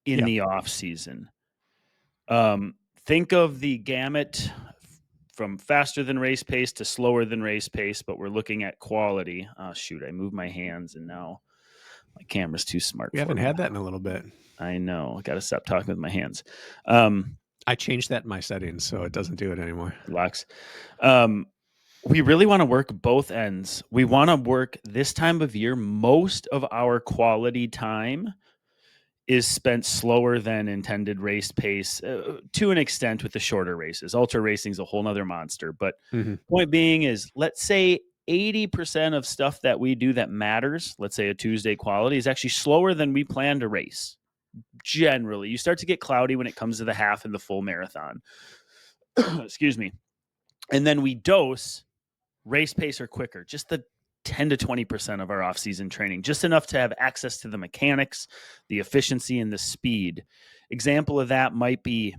in Yeah. the off season. Think of the gamut from faster than race pace to slower than race pace, but we're looking at quality. Oh, shoot, I moved my hands and now my camera's too smart We for haven't me. had that in a little bit. I know. I got to stop talking with my hands. I changed that in my settings, so it doesn't do it anymore. Relax. We really want to work both ends. We want to work this time of year. Most of our quality time is spent slower than intended race pace to an extent with the shorter races. Ultra racing is a whole nother monster. But Mm-hmm. point being is, let's say 80% of stuff that we do that matters, let's say a Tuesday quality, is actually slower than we plan to race. Generally, you start to get cloudy when it comes to the half and the full marathon. Excuse me. And then we dose race pace or quicker, just the 10 to 20% of our off-season training, just enough to have access to the mechanics, the efficiency, and the speed. Example of that might be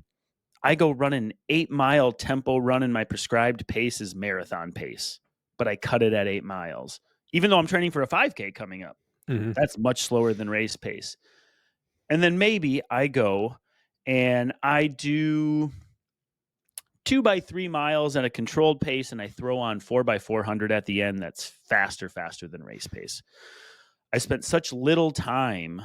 I go run an 8-mile tempo run, and my prescribed pace is marathon pace, but I cut it at 8 miles. Even though I'm training for a 5K coming up, Mm-hmm. that's much slower than race pace. And then maybe I go and I do 2x3 miles at a controlled pace, and I throw on 4x400 at the end. That's faster than race pace. I spent such little time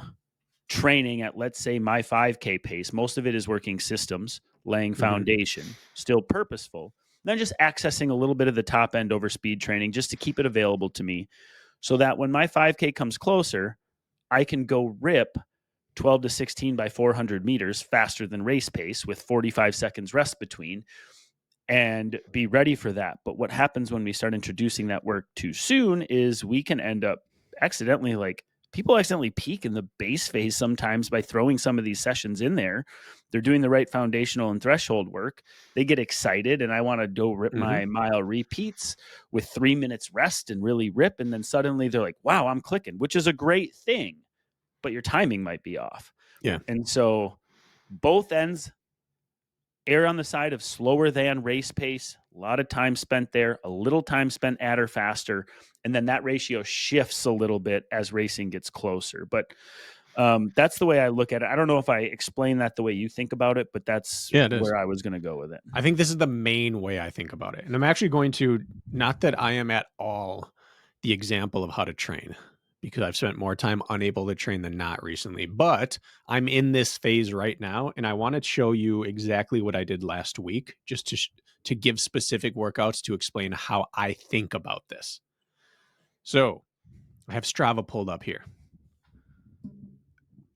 training at, let's say, my 5K pace. Most of it is working systems, laying foundation, still purposeful. Then just accessing a little bit of the top end over speed training just to keep it available to me so that when my 5K comes closer, I can go rip 12 to 16 by 400 meters faster than race pace with 45 seconds rest between and be ready for that. But what happens when we start introducing that work too soon is we can end up accidentally, like, people accidentally peak in the base phase sometimes by throwing some of these sessions in there. They're doing the right foundational and threshold work. They get excited, and I want to go rip my mile repeats with 3 minutes rest and really rip. And then suddenly they're like, wow, I'm clicking, which is a great thing, but your timing might be off. Yeah. And so both ends err on the side of slower than race pace, a lot of time spent there, a little time spent at or faster, and then that ratio shifts a little bit as racing gets closer. But that's the way I look at it. I don't know if I explain that the way you think about it, but that's where I was going to go with it. I think this is the main way I think about it. And I'm actually going to, not that I am at all the example of how to train, because I've spent more time unable to train than not recently, but I'm in this phase right now. And I want to show you exactly what I did last week, just to give specific workouts to explain how I think about this. So I have Strava pulled up here.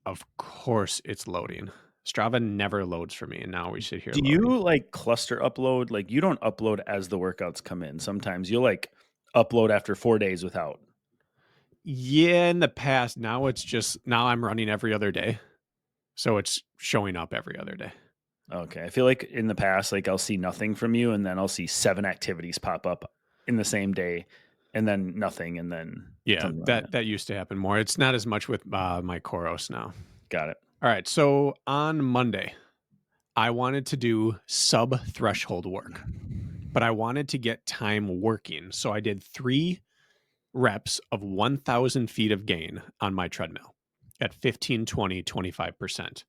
Of course it's loading. Strava never loads for me, and now we sit here. Do you like cluster upload? Like, you don't upload as the workouts come in. Sometimes you'll like upload after 4 days without. Yeah, in the past. Now it's just, now I'm running every other day. So it's showing up every other day. Okay. I feel like in the past, like, I'll see nothing from you, and then I'll see 7 activities pop up in the same day, and then nothing, and then yeah, that used to happen more. It's not as much with my Koros now. Got it. All right. So on Monday, I wanted to do sub threshold work, but I wanted to get time working. So I did 3 reps of 1,000 feet of gain on my treadmill at 15, 20, 25%.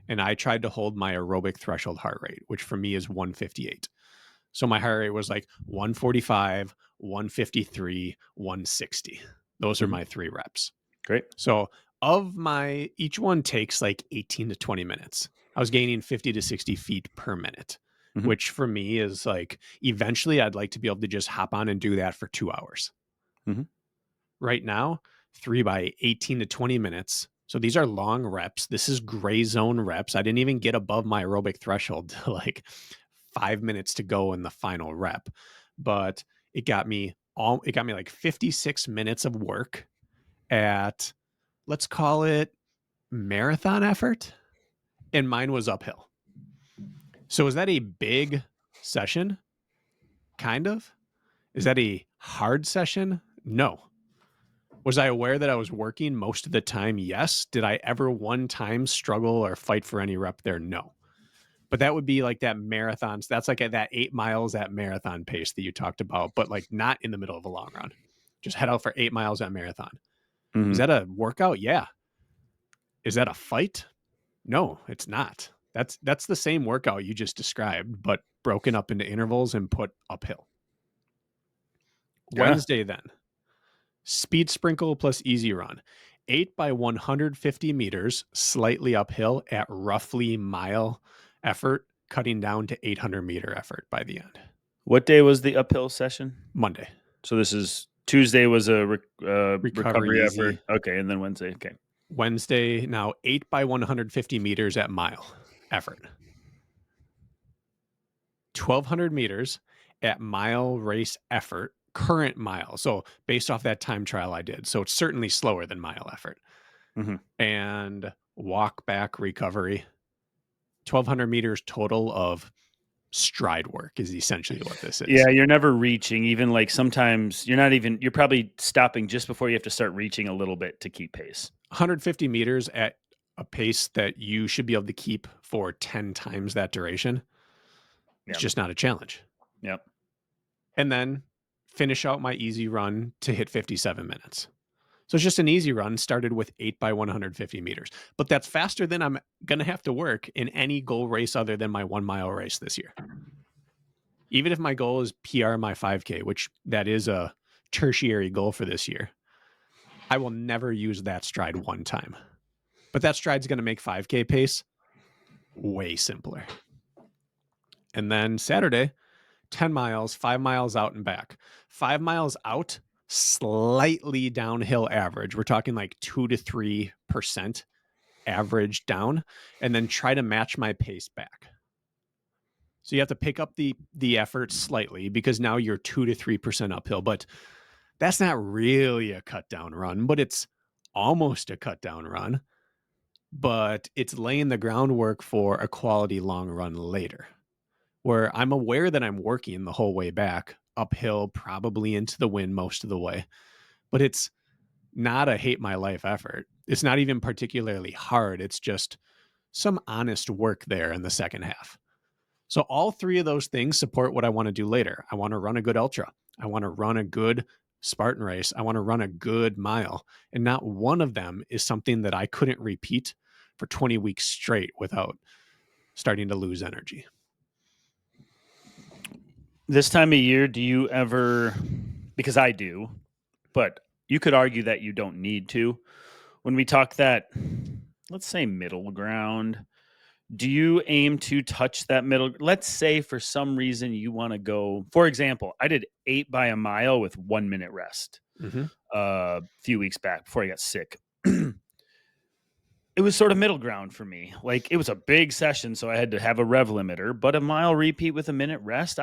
And I tried to hold my aerobic threshold heart rate, which for me is 158. So my heart rate was like 145, 153, 160. Those are my 3 reps. Great. So each one takes like 18 to 20 minutes. I was gaining 50 to 60 feet per minute, which for me is like, eventually I'd like to be able to just hop on and do that for 2 hours. Right now, 3 by 18 to 20 minutes So these are long reps. This is gray zone reps. I didn't even get above my aerobic threshold to like 5 minutes to go in the final rep, but it got me like 56 minutes of work at, let's call it, marathon effort, and mine was uphill. So is that a big session? Kind of. Is that a hard session? No. Was I aware that I was working most of the time? Yes. Did I ever one time struggle or fight for any rep there? No. But that would be like that marathon. That's like at that 8 miles at marathon pace that you talked about, but like not in the middle of a long run. Just head out for 8 miles at marathon. Is that a workout? Yeah. Is that a fight? No, it's not. That's the same workout you just described, but broken up into intervals and put uphill. Yeah. Wednesday then. Speed sprinkle plus easy run. 8 by 150 meters, slightly uphill at roughly mile effort, cutting down to 800-meter effort by the end. What day was the uphill session? Monday. So this is Tuesday was a recovery effort. Easy. Okay, and then Wednesday. Okay. Wednesday, now 8 by 150 meters at mile effort. 1,200 meters at mile race effort, current mile. So based off that time trial I did. So it's certainly slower than mile effort. And walk back recovery. 1,200 meters total of stride work is essentially what this is. Yeah, you're never reaching. Even like sometimes you're probably stopping just before you have to start reaching a little bit to keep pace. 150 meters at a pace that you should be able to keep for 10 times that duration. It's just not a challenge. Yep. And then finish out my easy run to hit 57 minutes. So it's just an easy run, started with 8 by 150 meters. But that's faster than I'm going to have to work in any goal race other than my 1 mile race this year. Even if my goal is PR my 5K, which that is a tertiary goal for this year, I will never use that stride one time. But that stride's going to make 5K pace way simpler. And then Saturday, 10 miles, 5 miles out and back. 5 miles out, slightly downhill average. We're talking like 2 to 3% average down, and then try to match my pace back. So you have to pick up the effort slightly because now you're 2 to 3% uphill, but that's not really a cut down run, but it's almost a cut down run, but it's laying the groundwork for a quality long run later, where I'm aware that I'm working the whole way back, uphill, probably into the wind most of the way, but it's not a hate my life effort. It's not even particularly hard. It's just some honest work there in the second half. So all three of those things support what I want to do later. I want to run a good ultra. I want to run a good Spartan race. I want to run a good mile. And not one of them is something that I couldn't repeat for 20 weeks straight without starting to lose energy. This time of year, do you ever, because I do, but you could argue that you don't need to. When we talk that, let's say middle ground, do you aim to touch that middle? Let's say for some reason you want to go, for example, I did 8 by a mile with 1 minute rest a few weeks back before I got sick. It was sort of middle ground for me. Like it was a big session, so I had to have a rev limiter, but a mile repeat with a minute rest,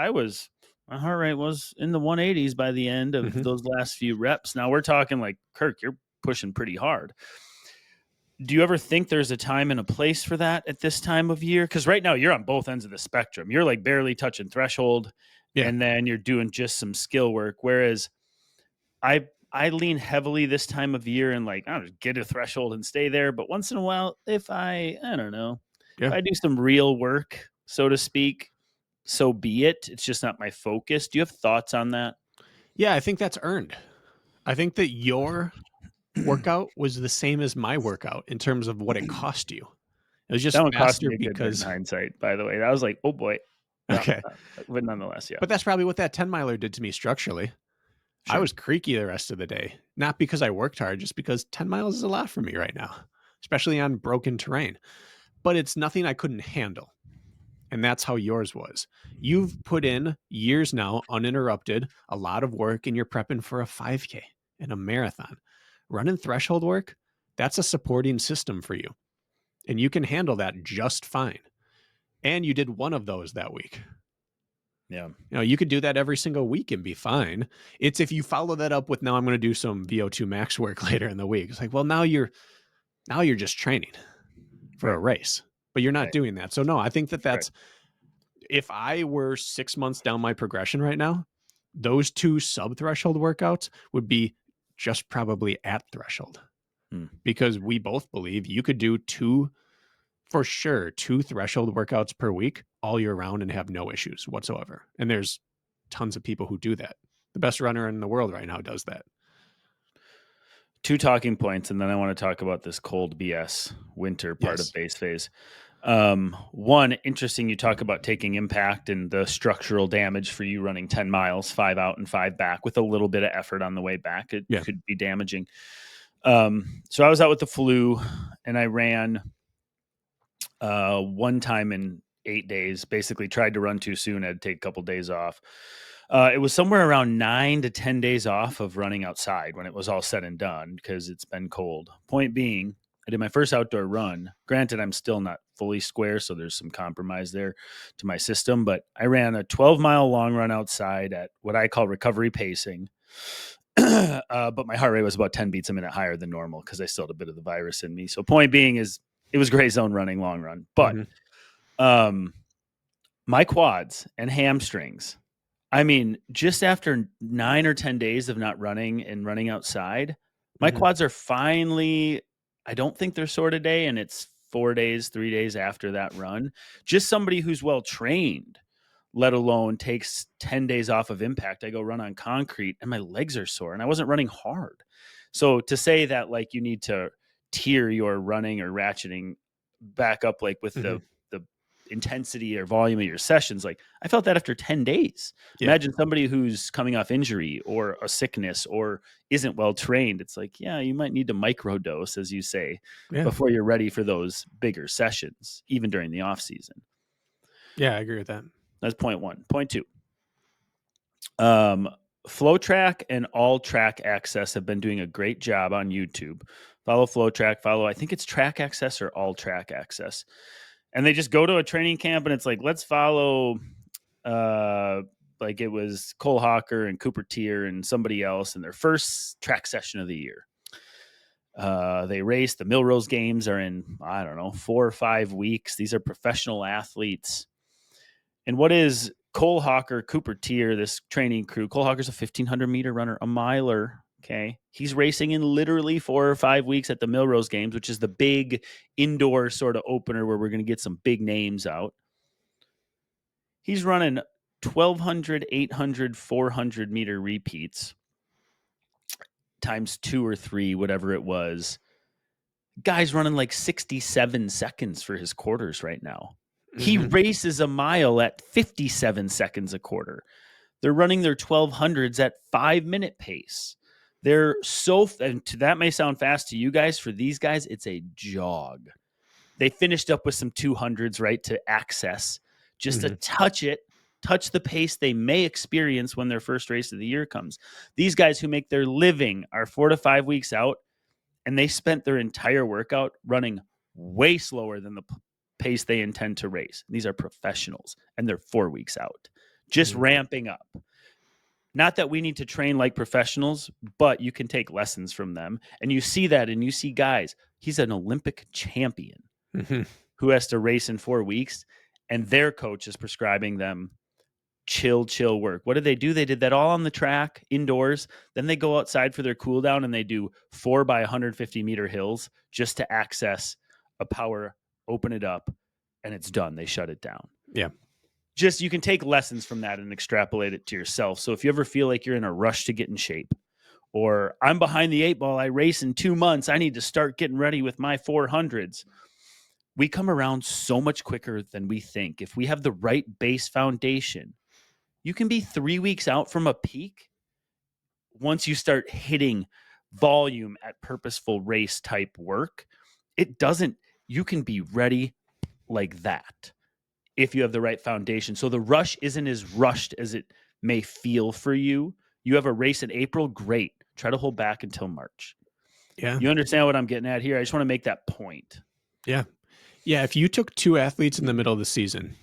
my heart rate was in the 180s by the end of those last few reps. Now we're talking like, Kirk, you're pushing pretty hard. Do you ever think there's a time and a place for that at this time of year? Because right now you're on both ends of the spectrum. You're like barely touching threshold, and then you're doing just some skill work. Whereas I lean heavily this time of year and like, I'll just get a threshold and stay there. But once in a while, if I don't know, if I do some real work, so to speak, so be it. It's just not my focus. Do you have thoughts on that? Yeah, I think that's earned. I think that your workout was the same as my workout in terms of what it cost you. It was just that one cost faster me a good bit because in hindsight, by the way. I was like, oh boy. No, okay. But nonetheless, yeah. But that's probably what that 10 miler did to me structurally. Sure. I was creaky the rest of the day, not because I worked hard, just because 10 miles is a lot for me right now, especially on broken terrain. But it's nothing I couldn't handle. And that's how yours was. You've put in years now, uninterrupted, a lot of work, and you're prepping for a 5K and a marathon. Running threshold work, that's a supporting system for you. And you can handle that just fine. And you did one of those that week. Yeah. You could do that every single week and be fine. It's if you follow that up with, now I'm going to do some VO2 max work later in the week. It's like, well, now you're just training for a Right. race, but you're not Right. doing that. So no, I think that Right. that's, if I were 6 months down my progression right now, those 2 sub threshold workouts would be just probably at threshold, Hmm. because we both believe you could do 2 threshold workouts per week all year round and have no issues whatsoever. And there's tons of people who do that. The best runner in the world right now does that. 2 talking points, and then I want to talk about this cold BS winter part of Yes. base phase. One, interesting, you talk about taking impact and the structural damage for you running 10 miles, 5 out and 5 back with a little bit of effort on the way back. It Yeah. could be damaging. So I was out with the flu and I ran one time in 8 days, basically tried to run too soon. I had to take a couple days off. It was somewhere around 9 to 10 days off of running outside when it was all said and done because it's been cold. Point being, I did my first outdoor run. Granted, I'm still not fully square, so there's some compromise there to my system, but I ran a 12-mile long run outside at what I call recovery pacing. But my heart rate was about 10 beats a minute higher than normal because I still had a bit of the virus in me. So point being is it was gray zone running long run. But my quads and hamstrings, I mean, just after 9 or 10 days of not running and running outside, my quads are finally, I don't think they're sore today, and it's 4 days, 3 days after that run. Just somebody who's well trained, let alone takes 10 days off of impact. I go run on concrete and my legs are sore and I wasn't running hard. So to say that like you need to tier your running or ratcheting back up, like with the intensity or volume of your sessions, like I felt that after 10 days. Yeah. Imagine somebody who's coming off injury or a sickness or isn't well trained. It's like, yeah, you might need to microdose, as you say, before you're ready for those bigger sessions, even during the off season. Yeah, I agree with that. That's point 1. Point 2. Flow Track and All Track Access have been doing a great job on YouTube. Follow Flow Track, I think it's Track Access or All Track Access. And they just go to a training camp and it's like, let's follow, like it was Cole Hawker and Cooper Tier and somebody else in their first track session of the year. They race. The Millrose Games are in, I don't know, 4 or 5 weeks. These are professional athletes. And what is Cole Hawker, Cooper Tier, this training crew? Cole Hawker's a 1,500 meter runner, a miler. Okay. He's racing in literally 4 or 5 weeks at the Millrose Games, which is the big indoor sort of opener where we're going to get some big names out. He's running 1,200, 800, 400 meter repeats times 2 or 3, whatever it was. Guy's running like 67 seconds for his quarters right now. He races a mile at 57 seconds a quarter. They're running their 1200s at 5-minute pace. They're so, and that may sound fast to you guys. For these guys, it's a jog. They finished up with some 200s, right, to access, just to touch the pace they may experience when their first race of the year comes. These guys who make their living are 4 to 5 weeks out, and they spent their entire workout running way slower than the pace they intend to race. These are professionals, and they're 4 weeks out, just ramping up. Not that we need to train like professionals, but you can take lessons from them. And you see that, and you see guys, he's an Olympic champion who has to race in 4 weeks, and their coach is prescribing them chill work. What did they do? They did that all on the track indoors. Then they go outside for their cool down and they do 4 by 150 meter hills just to access a power, open it up, and it's done. They shut it down. Yeah. Just, you can take lessons from that and extrapolate it to yourself. So if you ever feel like you're in a rush to get in shape, or I'm behind the 8 ball, I race in 2 months, I need to start getting ready with my 400s. We come around so much quicker than we think. If we have the right base foundation, you can be 3 weeks out from a peak once you start hitting volume at purposeful race type work. You can be ready like that if you have the right foundation. So the rush isn't as rushed as it may feel for you. You have a race in April, great. Try to hold back until March. Yeah. You understand what I'm getting at here? I just want to make that point. Yeah. Yeah. If you took two athletes in the middle of the season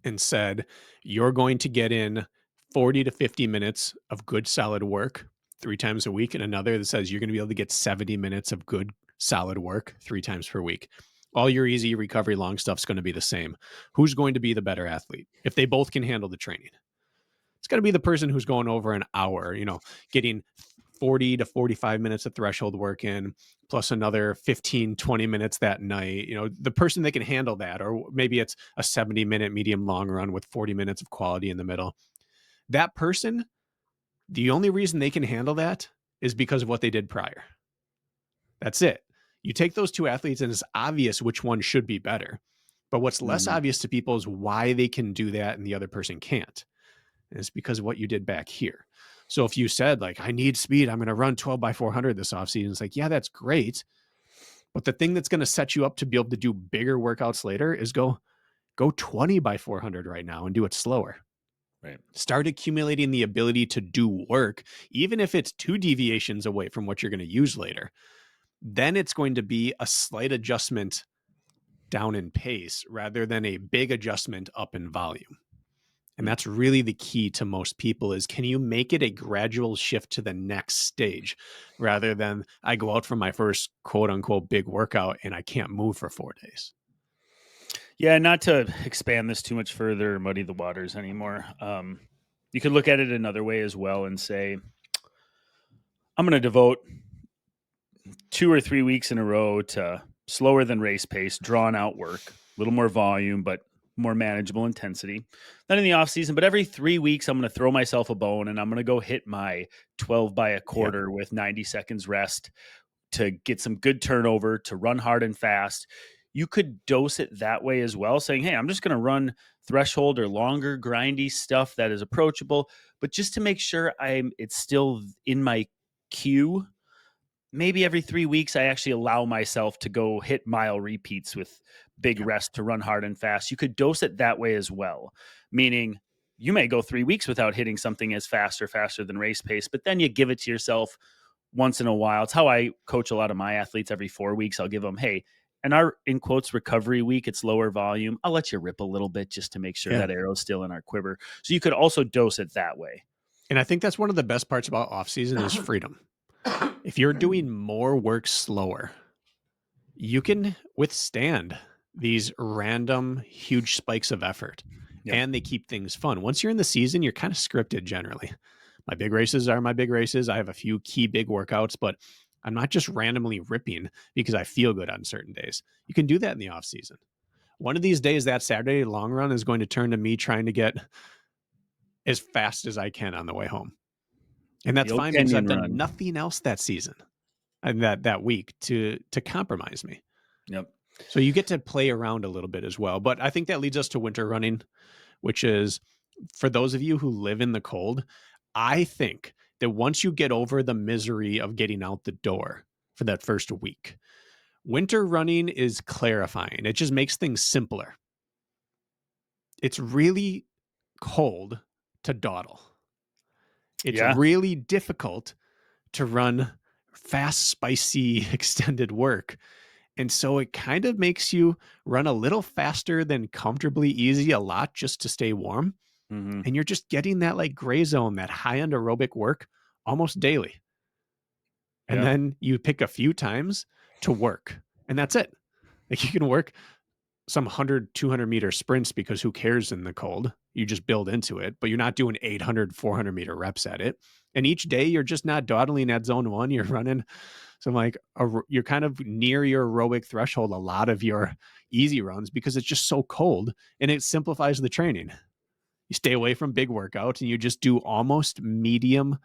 and said, you're going to get in 40 to 50 minutes of good, solid work 3 times a week, and another that says you're going to be able to get 70 minutes of good, solid work 3 times per week, all your easy recovery long stuff's going to be the same. Who's going to be the better athlete if they both can handle the training? It's going to be the person who's going over an hour, getting 40 to 45 minutes of threshold work in, plus another 15, 20 minutes that night. The person that can handle that, or maybe it's a 70-minute medium long run with 40 minutes of quality in the middle. That person, the only reason they can handle that is because of what they did prior. That's it. You take those two athletes and it's obvious which one should be better. But what's less obvious to people is why they can do that and the other person can't. And it's because of what you did back here. So if you said, like, I need speed, I'm going to run 12 by 400 this offseason, it's like, yeah, that's great. But the thing that's going to set you up to be able to do bigger workouts later is go 20 by 400 right now and do it slower. Right. Start accumulating the ability to do work, even if it's 2 deviations away from what you're going to use later. Then it's going to be a slight adjustment down in pace rather than a big adjustment up in volume. And that's really the key to most people is, can you make it a gradual shift to the next stage rather than I go out for my first quote unquote big workout and I can't move for 4 days. Yeah, not to expand this too much further or muddy the waters anymore. You could look at it another way as well and say, I'm going to devote 2 or 3 weeks in a row to slower than race pace, drawn out work, a little more volume, but more manageable intensity than in the off season. But every 3 weeks, I'm going to throw myself a bone and I'm going to go hit my 12 by a quarter with 90 seconds rest to get some good turnover, to run hard and fast. You could dose it that way as well, saying, hey, I'm just going to run threshold or longer grindy stuff that is approachable, but just to make sure it's still in my queue. Maybe every 3 weeks, I actually allow myself to go hit mile repeats with big rest to run hard and fast. You could dose it that way as well, meaning you may go 3 weeks without hitting something as faster than race pace, but then you give it to yourself once in a while. It's how I coach a lot of my athletes. Every 4 weeks, I'll give them, hey, in our, in quotes, recovery week, it's lower volume. I'll let you rip a little bit just to make sure that arrow's still in our quiver. So you could also dose it that way. And I think that's one of the best parts about off season is freedom. If you're doing more work slower, you can withstand these random huge spikes of effort and they keep things fun. Once you're in the season, you're kind of scripted generally. My big races are my big races. I have a few key big workouts, but I'm not just randomly ripping because I feel good on certain days. You can do that in the off season. One of these days, that Saturday long run is going to turn to me trying to get as fast as I can on the way home. And that's fine because I've done nothing else that season and that week to compromise me. Yep. So you get to play around a little bit as well. But I think that leads us to winter running, which is for those of you who live in the cold, I think that once you get over the misery of getting out the door for that first week, winter running is clarifying. It just makes things simpler. It's really cold to dawdle. It's really difficult to run fast, spicy, extended work. And so it kind of makes you run a little faster than comfortably easy a lot just to stay warm. Mm-hmm. And you're just getting that like gray zone, that high end aerobic work almost daily. And then you pick a few times to work and that's it. Like you can work some 100, 200 meter sprints because who cares in the cold? You just build into it, but you're not doing 800, 400 meter reps at it. And each day you're just not dawdling at zone 1. You're running some you're kind of near your aerobic threshold a lot of your easy runs because it's just so cold and it simplifies the training. You stay away from big workouts and you just do almost medium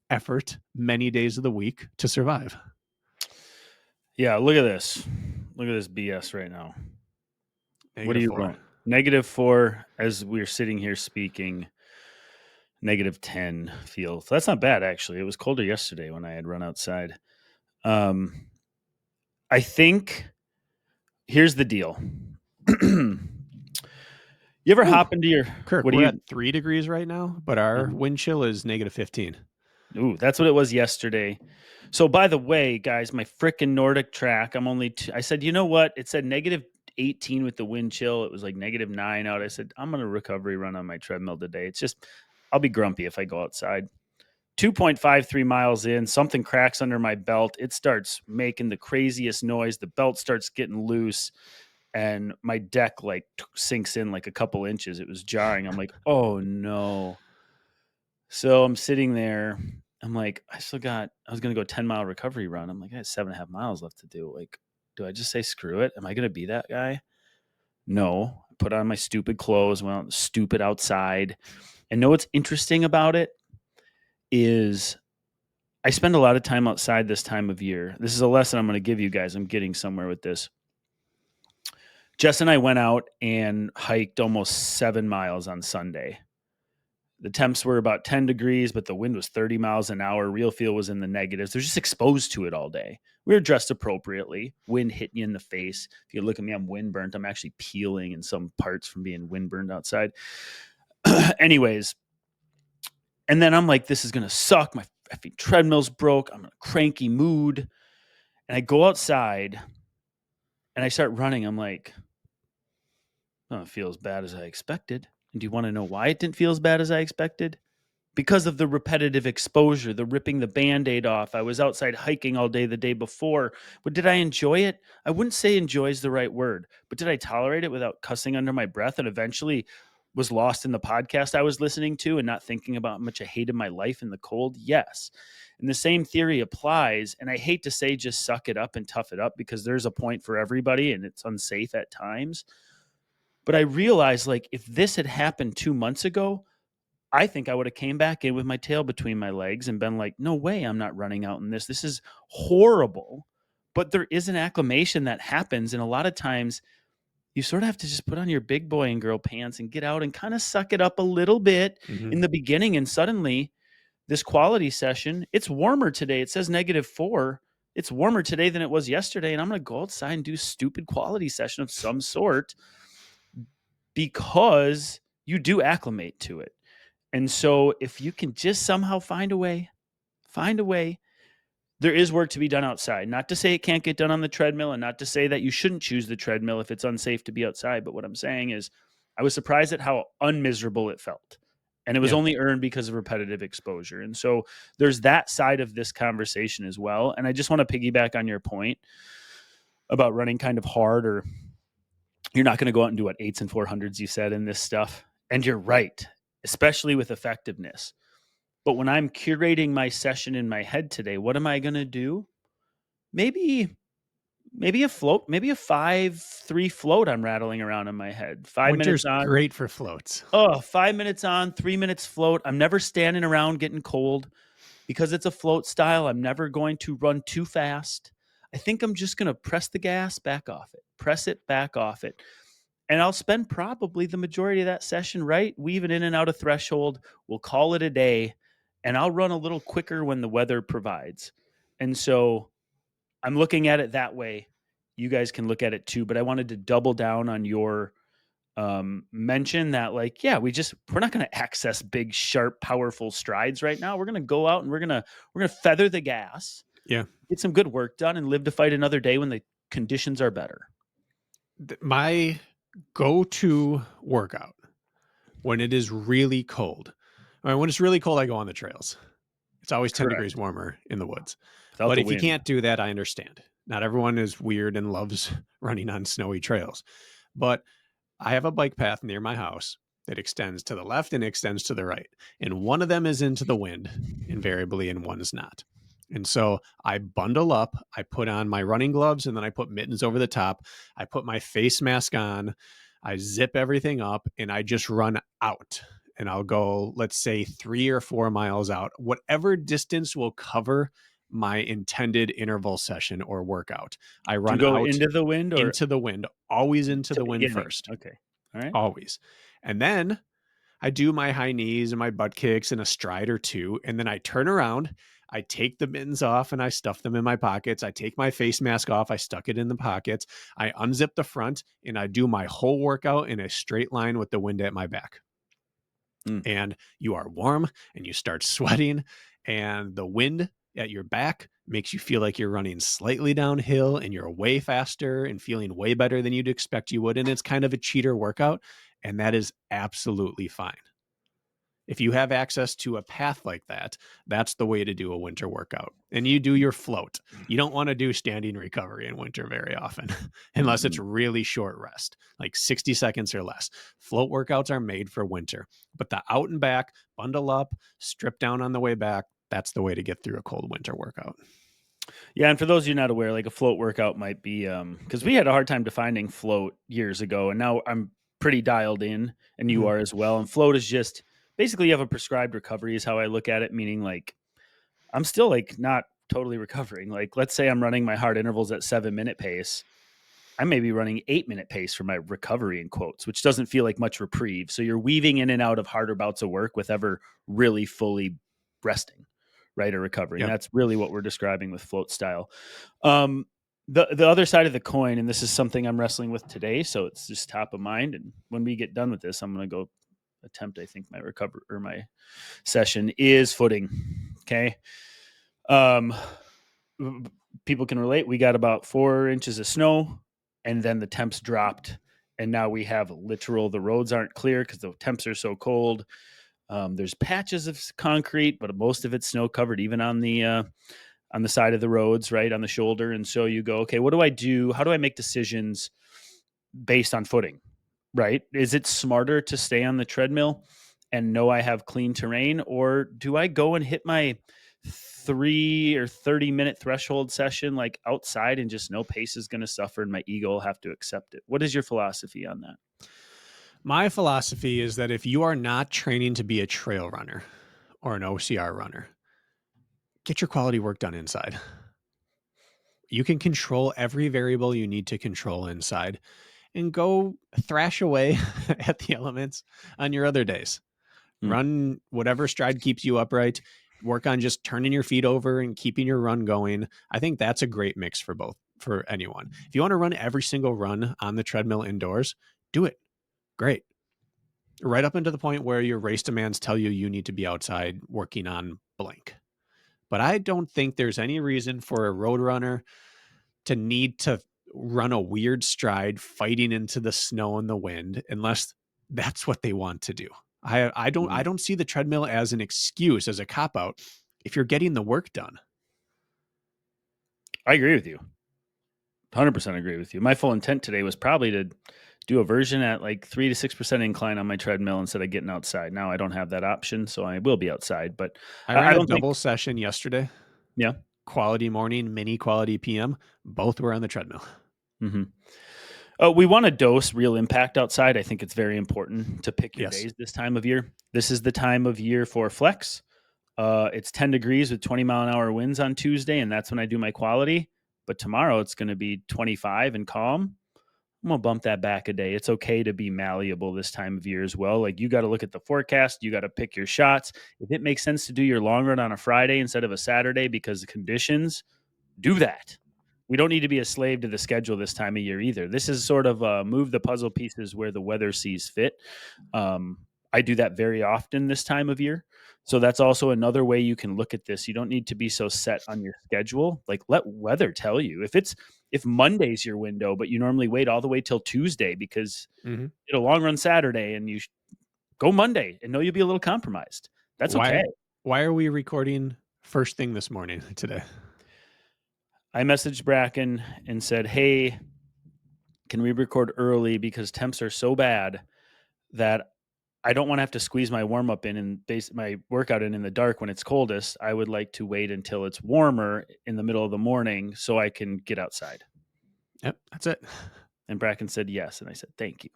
effort many days of the week to survive. Yeah, look at this. Look at this BS right now. What are you running? -4 as we're sitting here speaking. -10 feels. That's not bad, actually. It was colder yesterday when I had run outside. I think here's the deal. You ever hop into your Kirk? What do We're you? at 3 degrees right now, but our wind chill is -15. Ooh, that's what it was yesterday. So by the way, guys, my frickin' Nordic track, I said, you know what? It said -18 with the wind chill. It was like -9 out. I said, I'm going to recovery run on my treadmill today. It's just, I'll be grumpy if I go outside. 2.53 miles in, something cracks under my belt. It starts making the craziest noise. The belt starts getting loose and my deck like sinks in like a couple inches. It was jarring. I'm like, oh no. So I'm sitting there. I'm like, I was going to go 10-mile recovery run. I'm like, I had 7.5 miles left to do. Like, do I just say screw it? Am I going to be that guy? No. I put on my stupid clothes, went out stupid outside. And know what's interesting about it is I spend a lot of time outside this time of year. This is a lesson I'm going to give you guys. I'm getting somewhere with this. Jess and I went out and hiked almost 7 miles on Sunday. The temps were about 10 degrees, but the wind was 30 miles an hour. Real feel was in the negatives. They're just exposed to it all day. We were dressed appropriately. Wind hitting you in the face. If you look at me, I'm wind burnt. I'm actually peeling in some parts from being wind burned outside. Anyways, and then I'm like, this is going to suck. My effing treadmill's broke. I'm in a cranky mood. And I go outside and I start running. I'm like, oh, it feels as bad as I expected. And do you want to know why it didn't feel as bad as I expected? Because of the repetitive exposure, the ripping the Band-Aid off. I was outside hiking all day the day before. But did I enjoy it? I wouldn't say enjoy is the right word, but did I tolerate it without cussing under my breath and eventually was lost in the podcast I was listening to and not thinking about how much I hated my life in the cold? Yes. And the same theory applies. And I hate to say just suck it up and tough it up because there's a point for everybody and it's unsafe at times. But I realized like if this had happened 2 months ago, I think I would have came back in with my tail between my legs and been like, no way I'm not running out in this. This is horrible. But there is an acclimation that happens. And a lot of times you sort of have to just put on your big boy and girl pants and get out and kind of suck it up a little bit in the beginning. And suddenly this quality session, it's warmer today. It says -4. It's warmer today than it was yesterday. And I'm going to go outside and do a stupid quality session of some sort because you do acclimate to it. And so if you can just somehow find a way, there is work to be done outside. Not to say it can't get done on the treadmill and not to say that you shouldn't choose the treadmill if it's unsafe to be outside. But what I'm saying is I was surprised at how unmiserable it felt. And it was Yeah. only earned because of repetitive exposure. And so there's that side of this conversation as well. And I just want to piggyback on your point about running kind of hard, or you're not going to go out and do what 8s and 400s you said in this stuff. And you're right, especially with effectiveness. But when I'm curating my session in my head today, what am I going to do? Maybe a float, maybe a 5-3 float I'm rattling around in my head. 5 minutes Winter's on. great for floats. Oh, 5 minutes on, 3 minutes float. I'm never standing around getting cold because it's a float style. I'm never going to run too fast. I think I'm just going to press the gas, back off it, press it, back off it. And I'll spend probably the majority of that session, right, weaving in and out of threshold. We'll call it a day, and I'll run a little quicker when the weather provides. And so I'm looking at it that way. You guys can look at it too, but I wanted to double down on your mention that, like, yeah, we're not going to access big, sharp, powerful strides right now. We're going to go out and we're going to feather the gas, Yeah. get some good work done, and live to fight another day when the conditions are better. My go-to workout when it is really cold. I mean, when it's really cold, I go on the trails. It's always 10 Correct. degrees warmer in the woods. Without But the if you wind. can't do that, I understand. Not everyone is weird and loves running on snowy trails. But I have a bike path near my house that extends to the left and extends to the right. And one of them is into the wind, invariably, and one is not. And so I bundle up, I put on my running gloves, and then I put mittens over the top. I put my face mask on, I zip everything up, and I just run out. And I'll go, let's say, 3 or 4 miles out, whatever distance will cover my intended interval session or workout. I To run go out into the wind or into the wind, always into to the wind beginning? first, Okay. All right. always. And then I do my high knees and my butt kicks and a stride or two. And then I turn around, I take the mittens off and I stuff them in my pockets. I take my face mask off, I stuck it in the pockets. I unzip the front and I do my whole workout in a straight line with the wind at my back. Mm. and you are warm and you start sweating, and the wind at your back makes you feel like you're running slightly downhill and you're way faster and feeling way better than you'd expect you would. And it's kind of a cheater workout. And that is absolutely fine. If you have access to a path like that, that's the way to do a winter workout. And you do your float. You don't want to do standing recovery in winter very often, unless it's Mm-mm. really short rest, like 60 seconds or less. Float workouts are made for winter, but the out and back, bundle up, strip down on the way back, that's the way to get through a cold winter workout. Yeah, and for those of you not aware, like a float workout might be because we had a hard time defining float years ago, and now I'm pretty dialed in, and you Mhm. are as well. And float is just basically you have a prescribed recovery, is how I look at it, meaning like I'm still like not totally recovering. Like let's say I'm running my hard intervals at 7-minute pace. I may be running 8-minute pace for my recovery in quotes, which doesn't feel like much reprieve. So you're weaving in and out of harder bouts of work with ever really fully resting, right? Or recovering. Yep. That's really what we're describing with float style. Um, the other side of the coin, and this is something I'm wrestling with today, so it's just top of mind. And when we get done with this, I'm going to go attempt, I think, my recover or my session is footing. Okay. Um, people can relate. We got about 4 inches of snow, and then the temps dropped, and now we have literal. The roads aren't clear because the temps are so cold. There's patches of concrete, but most of it's snow covered, even on the side of the roads, right on the shoulder. And so you go, okay, what do I do? How do I make decisions based on footing? Right? Is it smarter to stay on the treadmill and know I have clean terrain, or do I go and hit my 3 or 30 minute threshold session like outside and just know pace is going to suffer and my ego will have to accept it? What is your philosophy on that? My philosophy is that if you are not training to be a trail runner or an OCR runner, get your quality work done inside. You can control every variable you need to control inside and go thrash away at the elements on your other days. Hmm. Run whatever stride keeps you upright. Work on just turning your feet over and keeping your run going. I think that's a great mix for anyone. If you want to run every single run on the treadmill indoors, do it. Great. Right up into the point where your race demands tell you you need to be outside working on blank. But I don't think there's any reason for a road runner to need to run a weird stride fighting into the snow and the wind unless that's what they want to do. I don't see the treadmill as an excuse, as a cop out if you're getting the work done. I agree with you. 100% agree with you. My full intent today was probably to do a version at like 3 to 6% incline on my treadmill instead of getting outside. Now I don't have that option, so I will be outside. But I I ran a don't think, double session yesterday, yeah. quality morning, mini quality PM. Both were on the treadmill. Mm-hmm. We want to dose real impact outside. I think it's very important to pick your Yes. days this time of year. This is the time of year for flex. It's 10 degrees with 20-mile-an-hour winds on Tuesday, and that's when I do my quality. But tomorrow it's going to be 25 and calm. I'm gonna bump that back a day. It's okay to be malleable this time of year as well. Like you got to look at the forecast, you got to pick your shots. If it makes sense to do your long run on a Friday instead of a Saturday because the conditions, do that. We don't need to be a slave to the schedule this time of year either. This is sort of move the puzzle pieces where the weather sees fit. I do that very often this time of year. So that's also another way you can look at this. You don't need to be so set on your schedule. Like let weather tell you. If Monday's your window, but you normally wait all the way till Tuesday because Mm-hmm. it'll long run Saturday and go Monday and know you'll be a little compromised. That's okay. Why are we recording first thing this morning today? I messaged Brakken and said, "Hey, can we record early because temps are so bad that I don't want to have to squeeze my warm up in and base my workout in the dark when it's coldest. I would like to wait until it's warmer in the middle of the morning so I can get outside." Yep, that's it. And Bracken said yes, and I said thank you.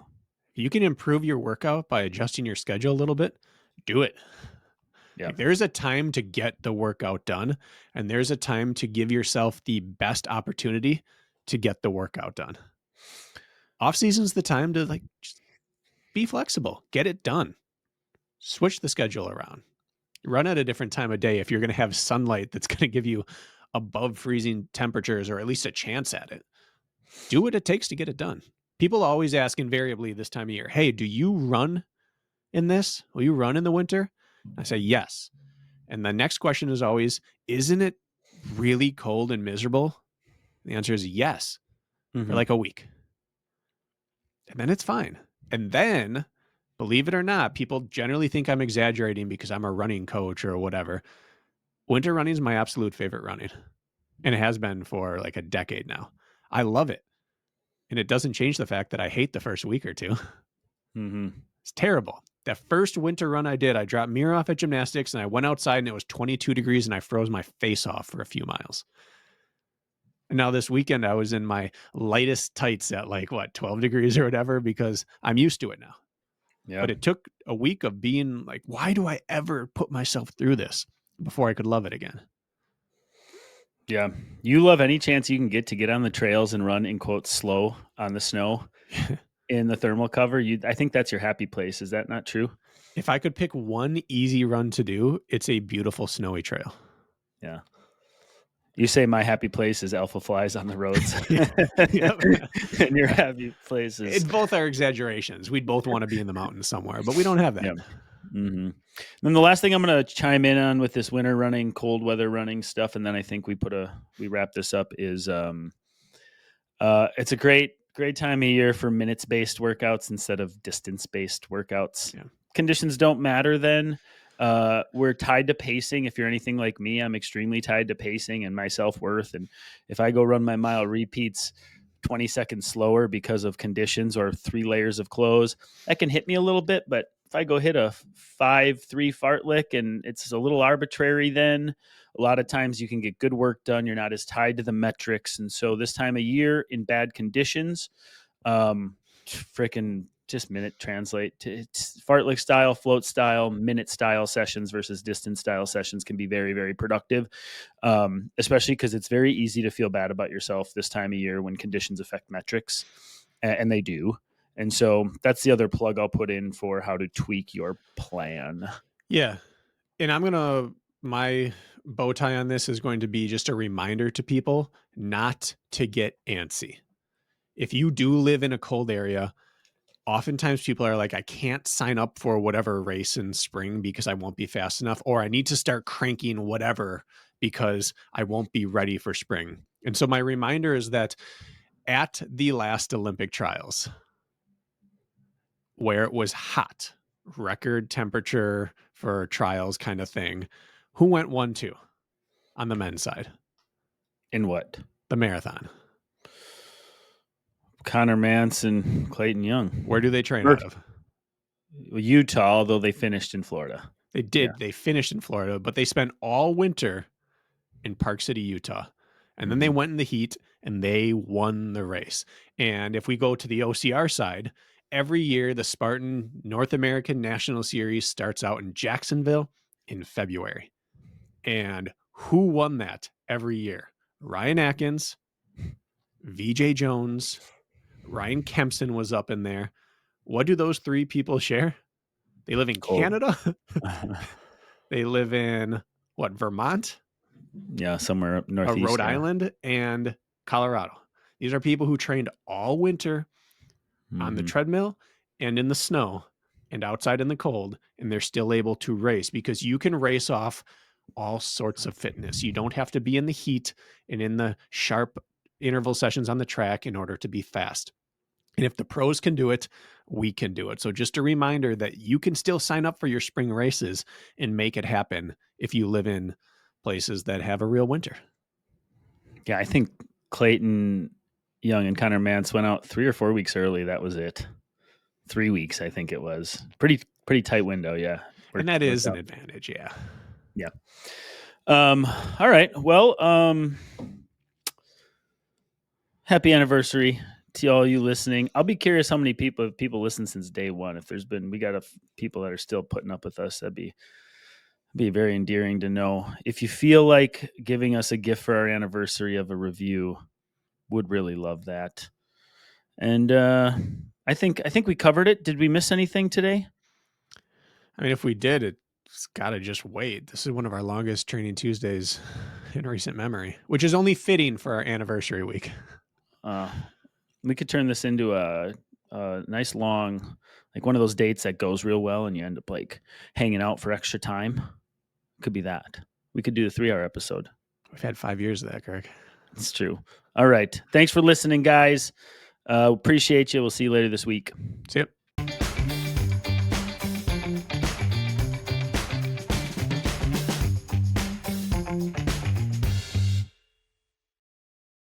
You can improve your workout by adjusting your schedule a little bit. Do it. Yeah. Like there's a time to get the workout done, and there's a time to give yourself the best opportunity to get the workout done. Off season's the time to like just be flexible, get it done. Switch the schedule around. Run at a different time of day if you're going to have sunlight that's going to give you above freezing temperatures or at least a chance at it. Do what it takes to get it done. People always ask invariably this time of year, "Hey, do you run in this? Will you run in the winter? I say, yes. And the next question is always, isn't it really cold and miserable? The answer is yes, for like a week. And then it's fine. And then, believe it or not, people generally think I'm exaggerating because I'm a running coach or whatever. Winter running is my absolute favorite running. And it has been for like a decade now. I love it. And it doesn't change the fact that I hate the first week or two. It's terrible. That first winter run I did, I dropped Mira off at gymnastics and I went outside and it was 22 degrees and I froze my face off for a few miles. And now this weekend I was in my lightest tights at like 12 degrees or whatever because I'm used to it now. Yeah. But it took a week of being like, why do I ever put myself through this before I could love it again? Yeah. You love any chance you can get on the trails and run in quotes slow on the snow in the thermal cover. I think that's your happy place. Is that not true? If I could pick one easy run to do, it's a beautiful snowy trail. Yeah. You say my happy place is alpha flies on the roads. And your happy place is... Both are exaggerations. We'd both want to be in the mountains somewhere, but we don't have that. Yeah. Then the last thing I'm going to chime in on with this winter running, cold weather running stuff, and then I think we wrap this up, is it's a great time of year for minutes-based workouts instead of distance-based workouts. Yeah. Conditions don't matter then. We're tied to pacing. If you're anything like me, I'm extremely tied to pacing and my self-worth. And if I go run my mile repeats 20 seconds slower because of conditions or 3 layers of clothes, that can hit me a little bit. But if I go hit a 5-3 fartlek and it's a little arbitrary, then a lot of times you can get good work done. You're not as tied to the metrics. And so this time of year in bad conditions, freaking just minute translate to fartlek style, float style, minute style sessions versus distance style sessions can be very, very productive. Especially because it's very easy to feel bad about yourself this time of year when conditions affect metrics, and they do. And so that's the other plug I'll put in for how to tweak your plan. Yeah. And my bow tie on this is going to be just a reminder to people not to get antsy. If you do live in a cold area, oftentimes people are like, I can't sign up for whatever race in spring because I won't be fast enough, or I need to start cranking whatever because I won't be ready for spring. And so my reminder is that at the last Olympic trials, where it was hot, record temperature for trials kind of thing, who went 1-2 on the men's side? In what? The marathon. Connor Manson, Clayton Young. Where do they train out of? Utah, although they finished in Florida. They did. Yeah. They finished in Florida, but they spent all winter in Park City, Utah. And then they went in the heat and they won the race. And if we go to the OCR side, every year the Spartan North American National Series starts out in Jacksonville in February. And who won that every year? Ryan Atkins, VJ Jones, Ryan Kempson was up in there. What do those 3 people share? They live in Canada. They live in Vermont? Yeah, somewhere up northeast. Rhode Island and Colorado. These are people who trained all winter on the treadmill and in the snow and outside in the cold, and they're still able to race because you can race off all sorts of fitness. You don't have to be in the heat and in the sharp interval sessions on the track in order to be fast. And if the pros can do it, we can do it. So just a reminder that you can still sign up for your spring races and make it happen if you live in places that have a real winter. Yeah, I think Clayton Young and Connor Mance went out 3 or 4 weeks early. That was it. 3 weeks, I think it was. Pretty tight window, yeah. And that is an advantage, yeah. Yeah. All right. Well, happy anniversary to all you listening. I'll be curious how many people listen since day one. If we got people that are still putting up with us, that'd be very endearing to know. If you feel like giving us a gift for our anniversary of a review, would really love that. And I think we covered it. Did we miss anything today? I mean, if we did, it's got to just wait. This is one of our longest Training Tuesdays in recent memory, which is only fitting for our anniversary week. We could turn this into a nice long Like one of those dates that goes real well and you end up like hanging out for extra time. Could be that. We could do the 3-hour episode. We've had 5 years of that, Kirk. It's true. All right. Thanks for listening, guys. Appreciate you. We'll see you later this week. See ya.